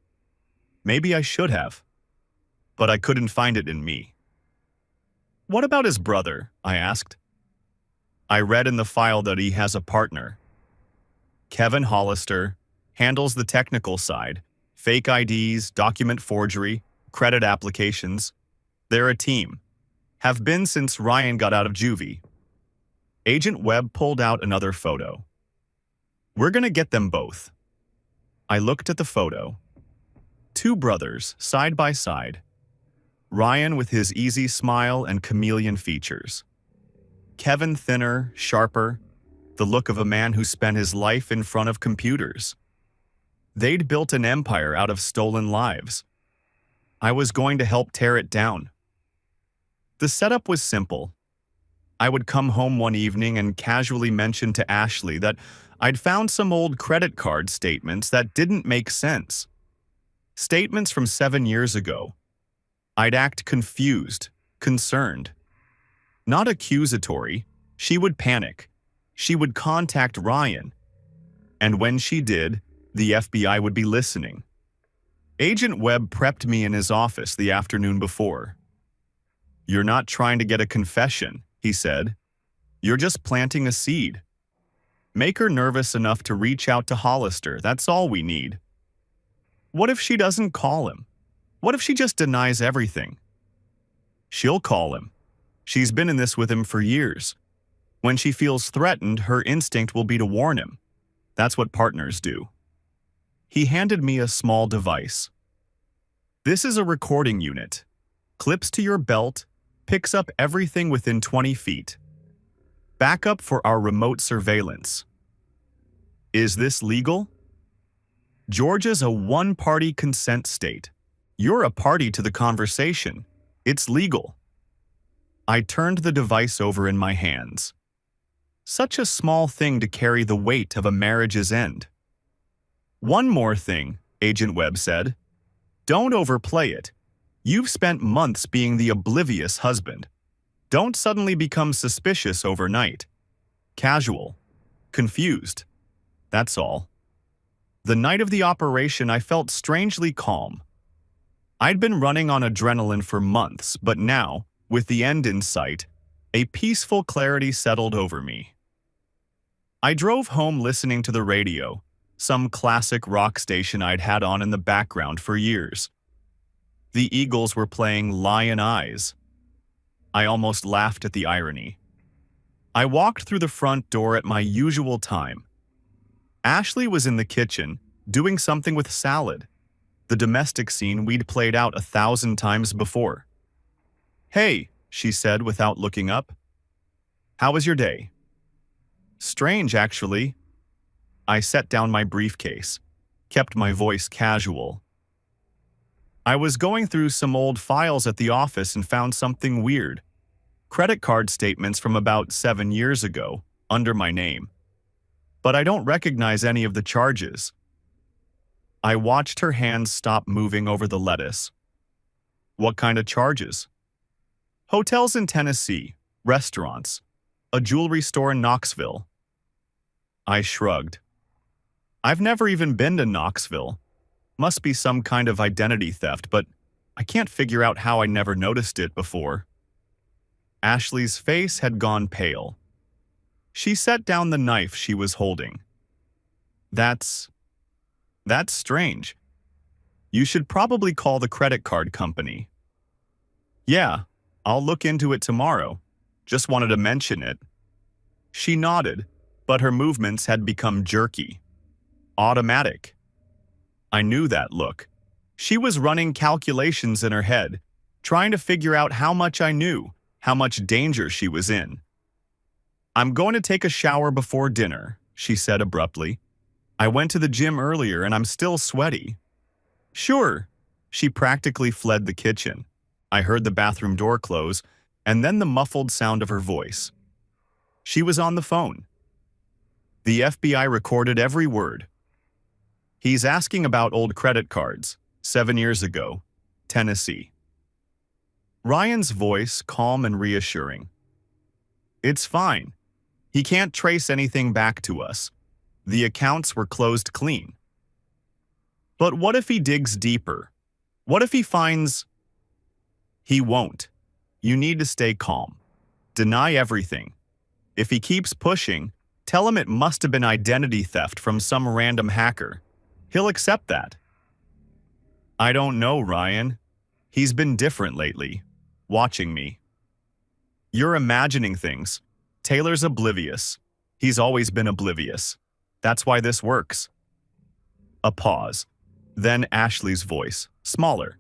Maybe I should have, but I couldn't find it in me. "What about his brother?" I asked. I read in the file that he has a partner. Kevin Hollister handles the technical side, fake IDs, document forgery, credit applications. They're a team. Have been since Ryan got out of juvie. Agent Webb pulled out another photo. "We're gonna get them both." I looked at the photo. 2 brothers, side by side. Ryan with his easy smile and chameleon features. Kevin thinner, sharper, the look of a man who spent his life in front of computers. They'd built an empire out of stolen lives. I was going to help tear it down. The setup was simple. I would come home one evening and casually mention to Ashley that I'd found some old credit card statements that didn't make sense. Statements from 7 years ago. I'd act confused, concerned. Not accusatory. She would panic. She would contact Ryan. And when she did, the FBI would be listening. Agent Webb prepped me in his office the afternoon before. "You're not trying to get a confession," he said. "You're just planting a seed. Make her nervous enough to reach out to Hollister, that's all we need." What if she doesn't call him? What if she just denies everything? She'll call him. She's been in this with him for years. When she feels threatened, her instinct will be to warn him. That's what partners do. He handed me a small device. "This is a recording unit. Clips to your belt, picks up everything within 20 feet. Backup for our remote surveillance." Is this legal? Georgia's a one-party consent state. You're a party to the conversation. It's legal. I turned the device over in my hands. Such a small thing to carry the weight of a marriage's end. "One more thing," Agent Webb said. "Don't overplay it. You've spent months being the oblivious husband. Don't suddenly become suspicious overnight. Casual. Confused. That's all." The night of the operation, I felt strangely calm. I'd been running on adrenaline for months, but now, with the end in sight, a peaceful clarity settled over me. I drove home listening to the radio, some classic rock station I'd had on in the background for years. The Eagles were playing Lion Eyes. I almost laughed at the irony. I walked through the front door at my usual time. Ashley was in the kitchen, doing something with salad, the domestic scene we'd played out 1,000 times before. "Hey," she said without looking up. "How was your day?" "Strange, actually." I set down my briefcase, kept my voice casual. "I was going through some old files at the office and found something weird. Credit card statements from about 7 years ago, under my name. But I don't recognize any of the charges." I watched her hands stop moving over the lettuce. "What kind of charges?" "Hotels in Tennessee, restaurants, a jewelry store in Knoxville." I shrugged. "I've never even been to Knoxville. Must be some kind of identity theft, but I can't figure out how I never noticed it before." Ashley's face had gone pale. She set down the knife she was holding. That's strange. You should probably call the credit card company." "Yeah, I'll look into it tomorrow. Just wanted to mention it." She nodded, but her movements had become jerky. Automatic. I knew that look. She was running calculations in her head, trying to figure out how much I knew, how much danger she was in. "I'm going to take a shower before dinner," she said abruptly. "I went to the gym earlier and I'm still sweaty." "Sure." She practically fled the kitchen. I heard the bathroom door close, and then the muffled sound of her voice. She was on the phone. The FBI recorded every word. "He's asking about old credit cards, 7 years ago, Tennessee." Ryan's voice, calm and reassuring. "It's fine. He can't trace anything back to us. The accounts were closed clean." "But what if he digs deeper? What if he finds—" "He won't. You need to stay calm. Deny everything. If he keeps pushing, tell him it must have been identity theft from some random hacker. He'll accept that." "I don't know, Ryan. He's been different lately, watching me." "You're imagining things. Taylor's oblivious. He's always been oblivious. That's why this works." A pause. Then Ashley's voice, smaller.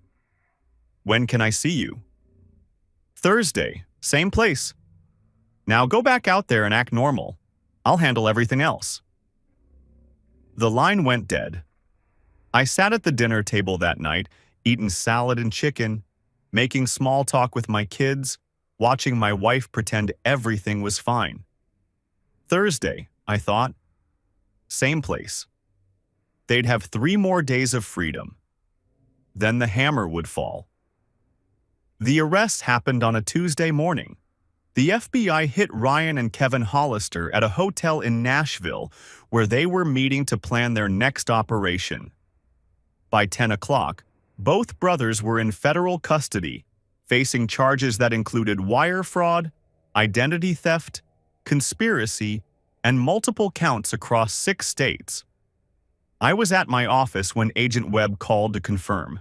"When can I see you?" "Thursday, same place. Now go back out there and act normal. I'll handle everything else." The line went dead. I sat at the dinner table that night, eating salad and chicken, making small talk with my kids, watching my wife pretend everything was fine. Thursday, I thought. Same place. They'd have 3 more days of freedom. Then the hammer would fall. The arrests happened on a Tuesday morning. The FBI hit Ryan and Kevin Hollister at a hotel in Nashville where they were meeting to plan their next operation. By 10 o'clock, both brothers were in federal custody, facing charges that included wire fraud, identity theft, conspiracy, and multiple counts across 6 states. I was at my office when Agent Webb called to confirm.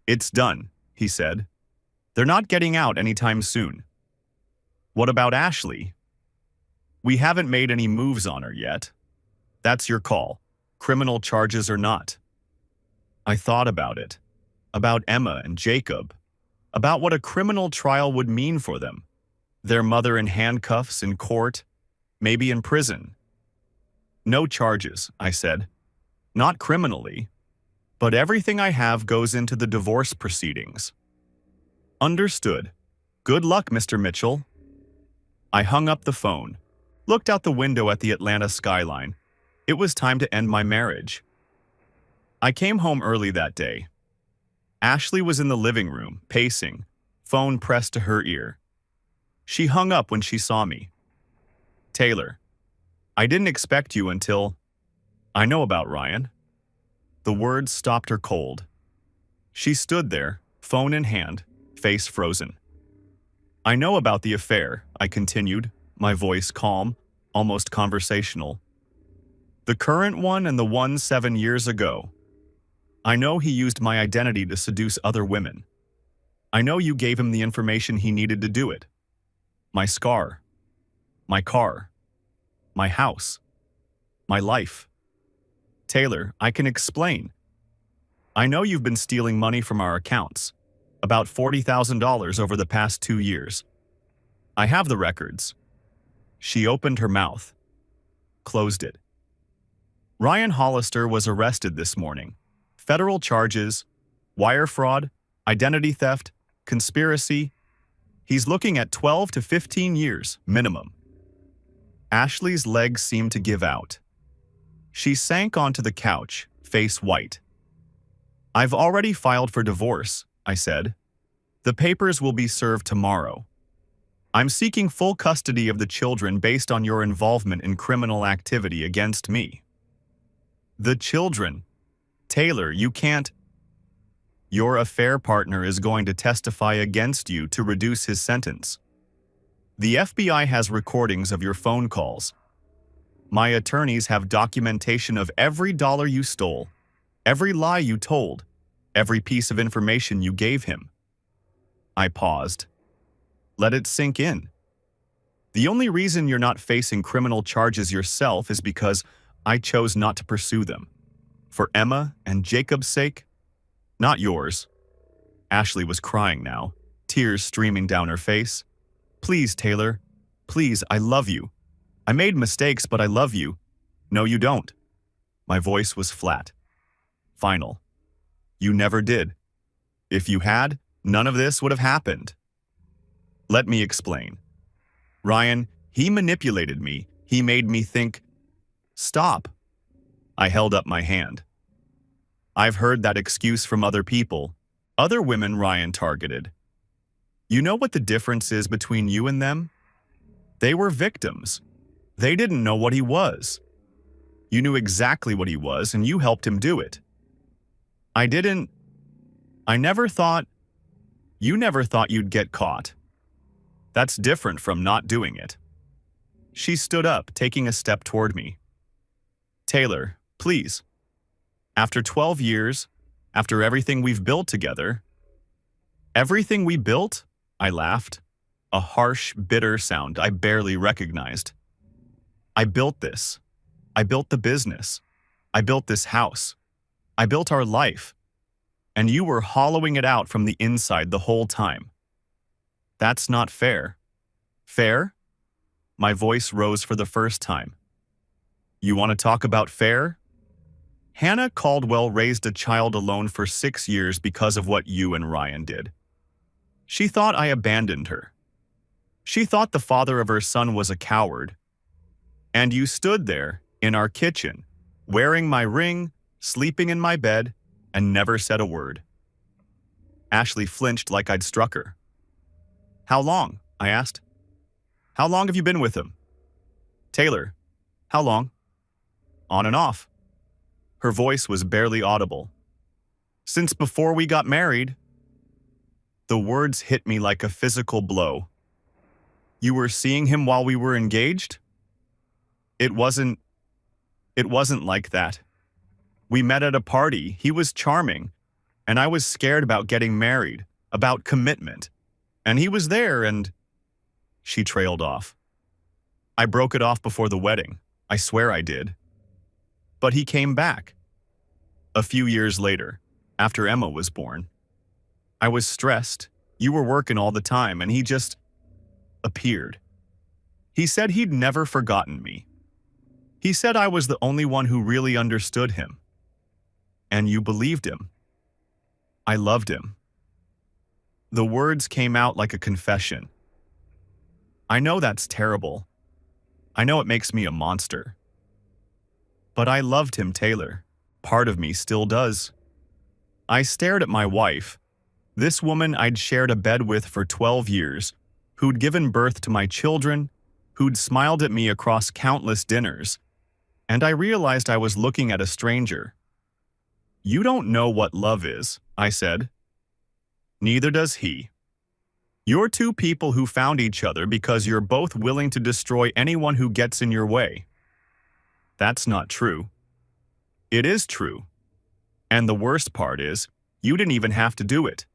"It's done," he said. "They're not getting out anytime soon." "What about Ashley?" "We haven't made any moves on her yet." "That's your call, criminal charges or not." I thought about it, about Emma and Jacob, about what a criminal trial would mean for them. Their mother in handcuffs in court, maybe in prison. "No charges," I said. "Not criminally. But everything I have goes into the divorce proceedings." "Understood. Good luck, Mr. Mitchell." I hung up the phone, looked out the window at the Atlanta skyline. It was time to end my marriage. I came home early that day. Ashley was in the living room, pacing, phone pressed to her ear. She hung up when she saw me. "Taylor, I didn't expect you until I know about Ryan." The words stopped her cold. She stood there, phone in hand, face frozen. "I know about the affair," I continued, my voice calm, almost conversational. "The current one and the one 7 years ago. I know he used my identity to seduce other women. I know you gave him the information he needed to do it. My scar, my car, my house, my life. Taylor, I can explain. I know you've been stealing money from our accounts, about $40,000 over the past 2 years. I have the records." She opened her mouth, closed it. "Ryan Hollister was arrested this morning. Federal charges, wire fraud, identity theft, conspiracy. He's looking at 12 to 15 years, minimum." Ashley's legs seemed to give out. She sank onto the couch, face white. "I've already filed for divorce," I said. "The papers will be served tomorrow. I'm seeking full custody of the children based on your involvement in criminal activity against me." "The children? Taylor, you can't." "Your affair partner is going to testify against you to reduce his sentence. The FBI has recordings of your phone calls. My attorneys have documentation of every dollar you stole, every lie you told, every piece of information you gave him." I paused. Let it sink in. "The only reason you're not facing criminal charges yourself is because I chose not to pursue them. For Emma and Jacob's sake, not yours." Ashley was crying now, tears streaming down her face. "Please, Taylor. Please, I love you. I made mistakes, but I love you." "No, you don't." My voice was flat. Final. "You never did. If you had, none of this would have happened." "Let me explain. Ryan, he manipulated me. He made me think." "Stop." I held up my hand. "I've heard that excuse from other people, other women Ryan targeted. You know what the difference is between you and them? They were victims. They didn't know what he was. You knew exactly what he was, and you helped him do it. I didn't. I never thought. You never thought you'd get caught. That's different from not doing it." She stood up, taking a step toward me. "Taylor, please. After 12 years, after everything we've built together." "Everything we built?" I laughed, a harsh, bitter sound I barely recognized. "I built this. I built the business. I built this house. I built our life. And you were hollowing it out from the inside the whole time. That's not fair." "Fair?" My voice rose for the first time. "You want to talk about fair? Hannah Caldwell raised a child alone for 6 years because of what you and Ryan did. She thought I abandoned her. She thought the father of her son was a coward. And you stood there, in our kitchen, wearing my ring, sleeping in my bed, and never said a word." Ashley flinched like I'd struck her. "How long?" I asked. How long have you been with him? Taylor, how long? On and off. Her voice was barely audible. Since before we got married. The words hit me like a physical blow. You were seeing him while we were engaged? It wasn't like that. We met at a party, he was charming, and I was scared about getting married, about commitment. And he was there and… She trailed off. I broke it off before the wedding. I swear I did. But he came back. A few years later, after Emma was born. I was stressed. You were working all the time, and he just appeared. He said he'd never forgotten me. He said I was the only one who really understood him. And you believed him. I loved him. The words came out like a confession. I know that's terrible. I know it makes me a monster. But I loved him, Taylor. Part of me still does. I stared at my wife, this woman I'd shared a bed with for 12 years, who'd given birth to my children, who'd smiled at me across countless dinners, and I realized I was looking at a stranger. You don't know what love is, I said. Neither does he. You're two people who found each other because you're both willing to destroy anyone who gets in your way. That's not true. It is true. And the worst part is, you didn't even have to do it.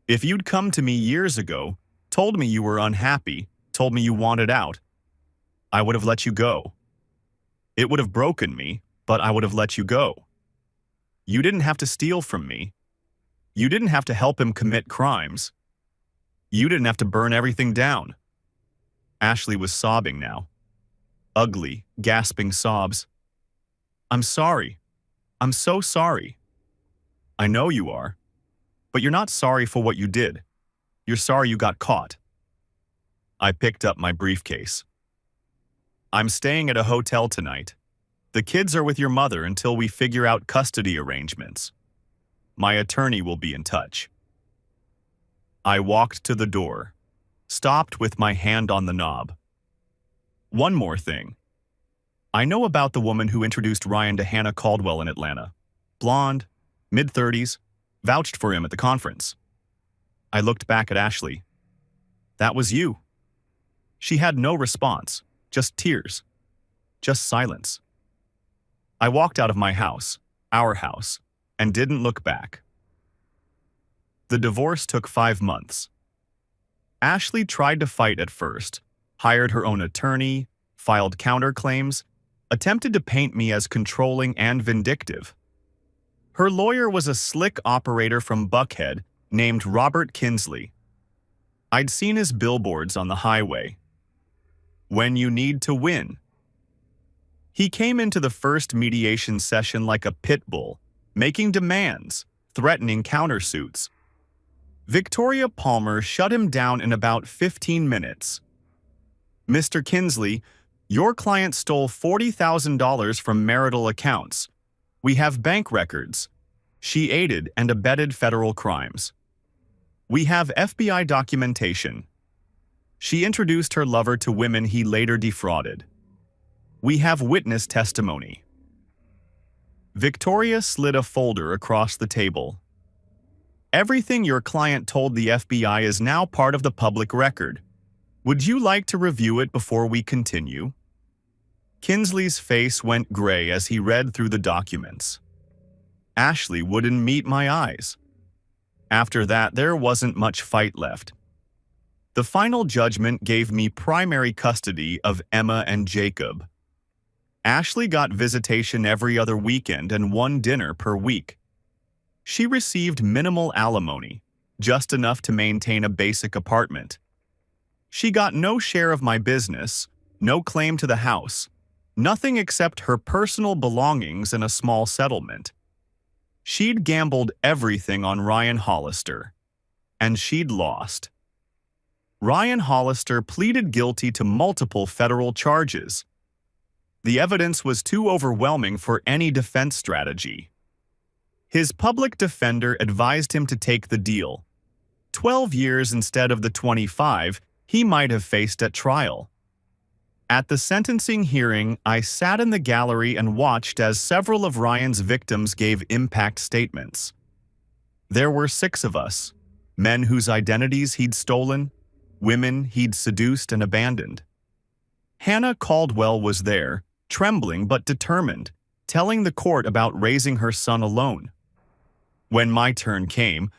If you'd come to me years ago, told me you were unhappy, told me you wanted out, I would have let you go. It would have broken me, but I would have let you go. You didn't have to steal from me. You didn't have to help him commit crimes. You didn't have to burn everything down. Ashley was sobbing now. Ugly, gasping sobs. I'm sorry. I'm so sorry. I know you are. But you're not sorry for what you did. You're sorry you got caught. I picked up my briefcase. I'm staying at a hotel tonight. The kids are with your mother until we figure out custody arrangements. My attorney will be in touch. I walked to the door, stopped with my hand on the knob. One more thing. I know about the woman who introduced Ryan to Hannah Caldwell in Atlanta. Blonde, mid-30s, vouched for him at the conference. I looked back at Ashley. That was you. She had no response, just tears, just silence. I walked out of my house, our house, and didn't look back. The divorce took 5 months. Ashley tried to fight at first, hired her own attorney, filed counterclaims, attempted to paint me as controlling and vindictive. Her lawyer was a slick operator from Buckhead named Robert Kinsley. I'd seen his billboards on the highway. When you need to win. He came into the first mediation session like a pit bull, making demands, threatening countersuits. Victoria Palmer shut him down in about 15 minutes. Mr. Kinsley, your client stole $40,000 from marital accounts. We have bank records. She aided and abetted federal crimes. We have FBI documentation. She introduced her lover to women he later defrauded. We have witness testimony. Victoria slid a folder across the table. Everything your client told the FBI is now part of the public record. Would you like to review it before we continue? Kinsley's face went gray as he read through the documents. Ashley wouldn't meet my eyes. After that, there wasn't much fight left. The final judgment gave me primary custody of Emma and Jacob. Ashley got visitation every other weekend and 1 dinner per week. She received minimal alimony, just enough to maintain a basic apartment. She got no share of my business, no claim to the house, nothing except her personal belongings and a small settlement. She'd gambled everything on Ryan Hollister, and she'd lost. Ryan Hollister pleaded guilty to multiple federal charges. The evidence was too overwhelming for any defense strategy. His public defender advised him to take the deal. 12 years instead of the 25 he might have faced at trial. At the sentencing hearing, I sat in the gallery and watched as several of Ryan's victims gave impact statements. There were 6 of us, men whose identities he'd stolen, women he'd seduced and abandoned. Hannah Caldwell was there, trembling but determined, telling the court about raising her son alone. When my turn came,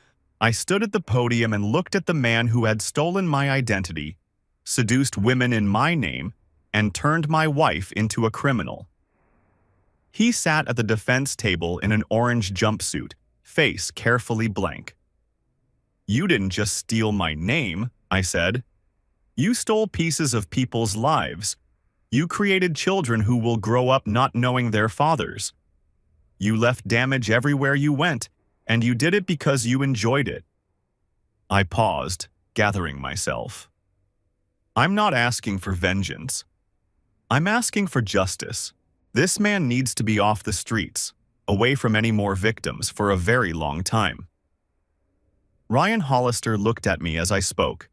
I stood at the podium and looked at the man who had stolen my identity, seduced women in my name, and turned my wife into a criminal. He sat at the defense table in an orange jumpsuit, face carefully blank. "You didn't just steal my name," I said. "You stole pieces of people's lives. You created children who will grow up not knowing their fathers. You left damage everywhere you went, and you did it because you enjoyed it." I paused, gathering myself. I'm not asking for vengeance. I'm asking for justice. This man needs to be off the streets, away from any more victims for a very long time. Ryan Hollister looked at me as I spoke.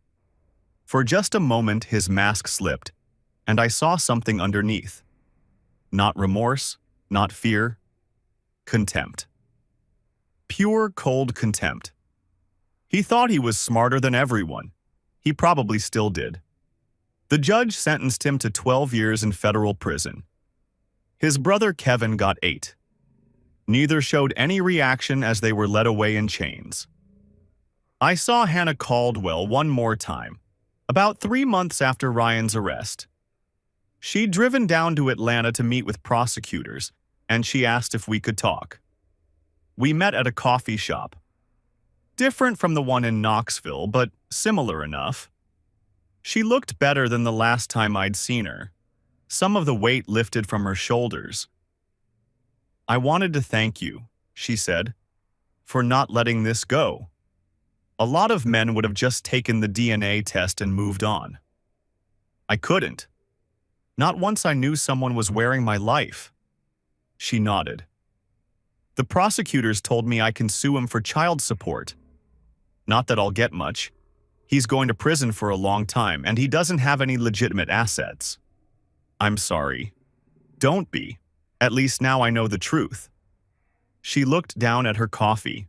For just a moment, his mask slipped, and I saw something underneath. Not remorse, not fear, contempt. Pure, cold contempt. He thought he was smarter than everyone. He probably still did. The judge sentenced him to 12 years in federal prison. His brother Kevin got 8. Neither showed any reaction as they were led away in chains. I saw Hannah Caldwell one more time, about 3 months after Ryan's arrest. She'd driven down to Atlanta to meet with prosecutors, and she asked if we could talk. We met at a coffee shop. Different from the one in Knoxville, but similar enough. She looked better than the last time I'd seen her. Some of the weight lifted from her shoulders. "I wanted to thank you," she said, "for not letting this go. A lot of men would have just taken the DNA test and moved on. I couldn't. Not once I knew someone was wearing my life." She nodded. "The prosecutors told me I can sue him for child support. Not that I'll get much. He's going to prison for a long time, and he doesn't have any legitimate assets." "I'm sorry." "Don't be. At least now I know the truth." She looked down at her coffee.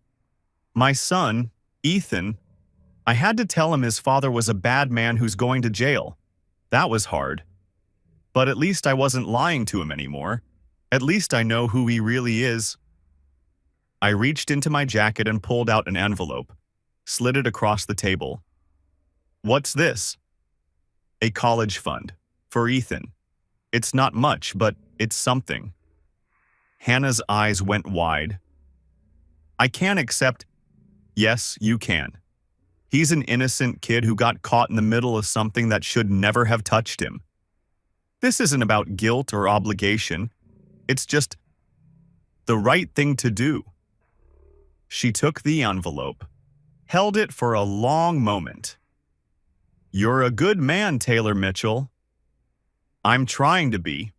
"My son, Ethan, I had to tell him his father was a bad man who's going to jail. That was hard. But at least I wasn't lying to him anymore. At least I know who he really is." I reached into my jacket and pulled out an envelope, slid it across the table. "What's this?" "A college fund. For Ethan. It's not much, but it's something." Hannah's eyes went wide. "I can't accept—" "Yes, you can. He's an innocent kid who got caught in the middle of something that should never have touched him. This isn't about guilt or obligation. It's just the right thing to do." She took the envelope, held it for a long moment. "You're a good man, Taylor Mitchell." "I'm trying to be."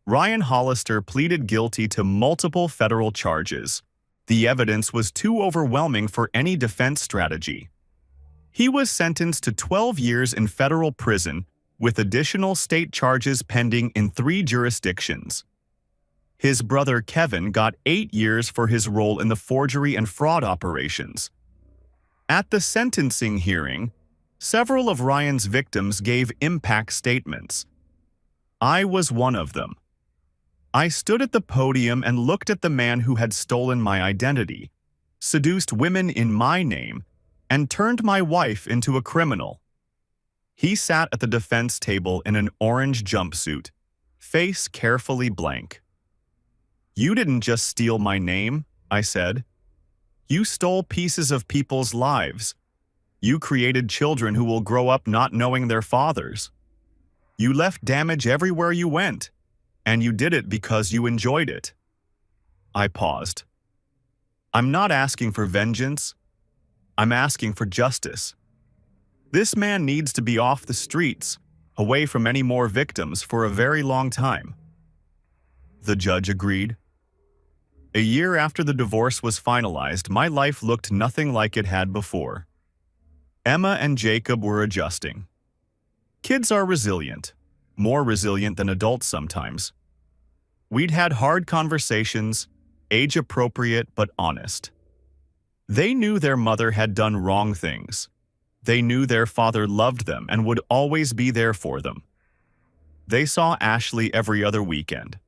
Ryan Hollister pleaded guilty to multiple federal charges. The evidence was too overwhelming for any defense strategy. He was sentenced to 12 years in federal prison, with additional state charges pending in 3 jurisdictions. His brother Kevin got 8 years for his role in the forgery and fraud operations. At the sentencing hearing, several of Ryan's victims gave impact statements. I was one of them. I stood at the podium and looked at the man who had stolen my identity, seduced women in my name, and turned my wife into a criminal. He sat at the defense table in an orange jumpsuit, face carefully blank. "You didn't just steal my name," I said. "You stole pieces of people's lives. You created children who will grow up not knowing their fathers. You left damage everywhere you went, and you did it because you enjoyed it." I paused. I'm not asking for vengeance. I'm asking for justice. This man needs to be off the streets, away from any more victims for a very long time. The judge agreed. A year after the divorce was finalized, my life looked nothing like it had before. Emma and Jacob were adjusting. Kids are resilient, more resilient than adults sometimes. We'd had hard conversations, age-appropriate but honest. They knew their mother had done wrong things. They knew their father loved them and would always be there for them. They saw Ashley every other weekend.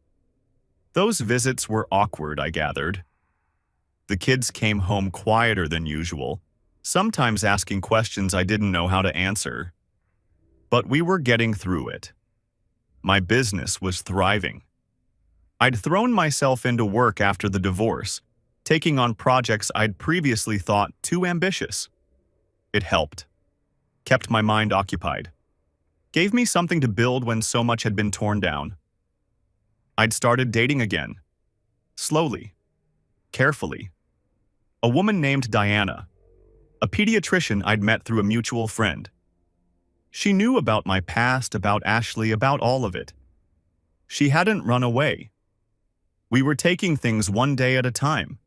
Those visits were awkward, I gathered. The kids came home quieter than usual, sometimes asking questions I didn't know how to answer. But we were getting through it. My business was thriving. I'd thrown myself into work after the divorce, taking on projects I'd previously thought too ambitious. It helped. Kept my mind occupied. Gave me something to build when so much had been torn down. I'd started dating again. Slowly. Carefully. A woman named Diana, a pediatrician I'd met through a mutual friend. She knew about my past, about Ashley, about all of it. She hadn't run away. We were taking things one day at a time.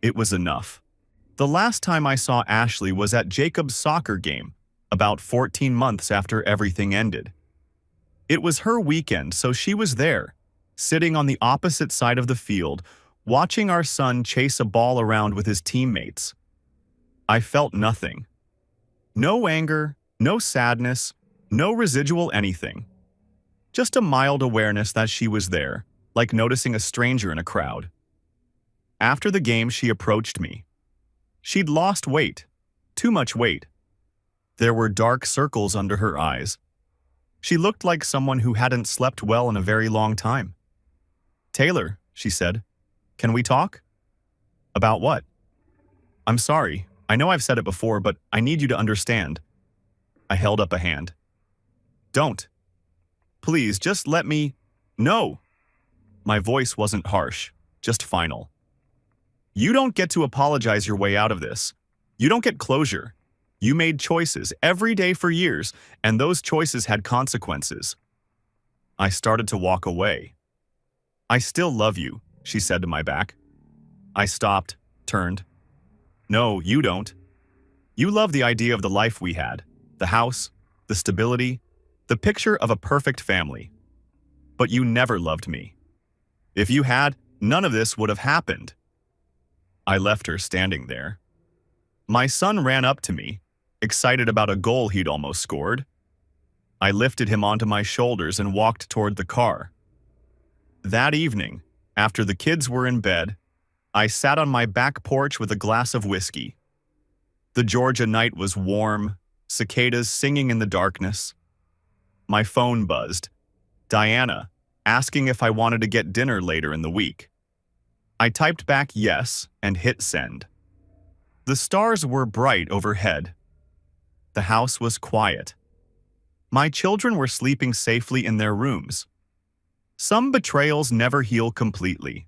It was enough. The last time I saw Ashley was at Jacob's soccer game, about 14 months after everything ended. It was her weekend, so she was there, sitting on the opposite side of the field, watching our son chase a ball around with his teammates. I felt nothing. No anger, no sadness, no residual anything. Just a mild awareness that she was there, like noticing a stranger in a crowd. After the game, she approached me. She'd lost weight, too much weight. There were dark circles under her eyes. She looked like someone who hadn't slept well in a very long time. "Taylor," she said, "can we talk?" "About what?" "I'm sorry. I know I've said it before, but I need you to understand." I held up a hand. "Don't. Please, just let me—" "No!" My voice wasn't harsh, just final. "You don't get to apologize your way out of this. You don't get closure. You made choices every day for years, and those choices had consequences." I started to walk away. "I still love you," she said to my back. I stopped, turned. "No, you don't. You love the idea of the life we had, the house, the stability, the picture of a perfect family. But you never loved me. If you had, none of this would have happened." I left her standing there. My son ran up to me, excited about a goal he'd almost scored. I lifted him onto my shoulders and walked toward the car. That evening, after the kids were in bed, I sat on my back porch with a glass of whiskey. The Georgia night was warm, cicadas singing in the darkness. My phone buzzed. Diana, asking if I wanted to get dinner later in the week. I typed back yes and hit send. The stars were bright overhead. The house was quiet. My children were sleeping safely in their rooms. Some betrayals never heal completely.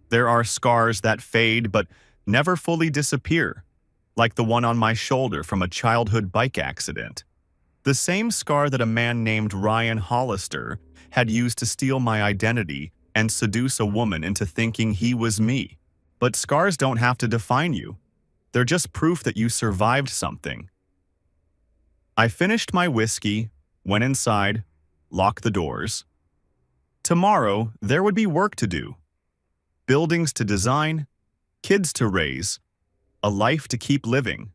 There are scars that fade but never fully disappear, like the one on my shoulder from a childhood bike accident. The same scar that a man named Ryan Hollister had used to steal my identity and seduce a woman into thinking he was me. But scars don't have to define you. They're just proof that you survived something. I finished my whiskey, went inside, locked the doors. Tomorrow, there would be work to do. Buildings to design, kids to raise, a life to keep living.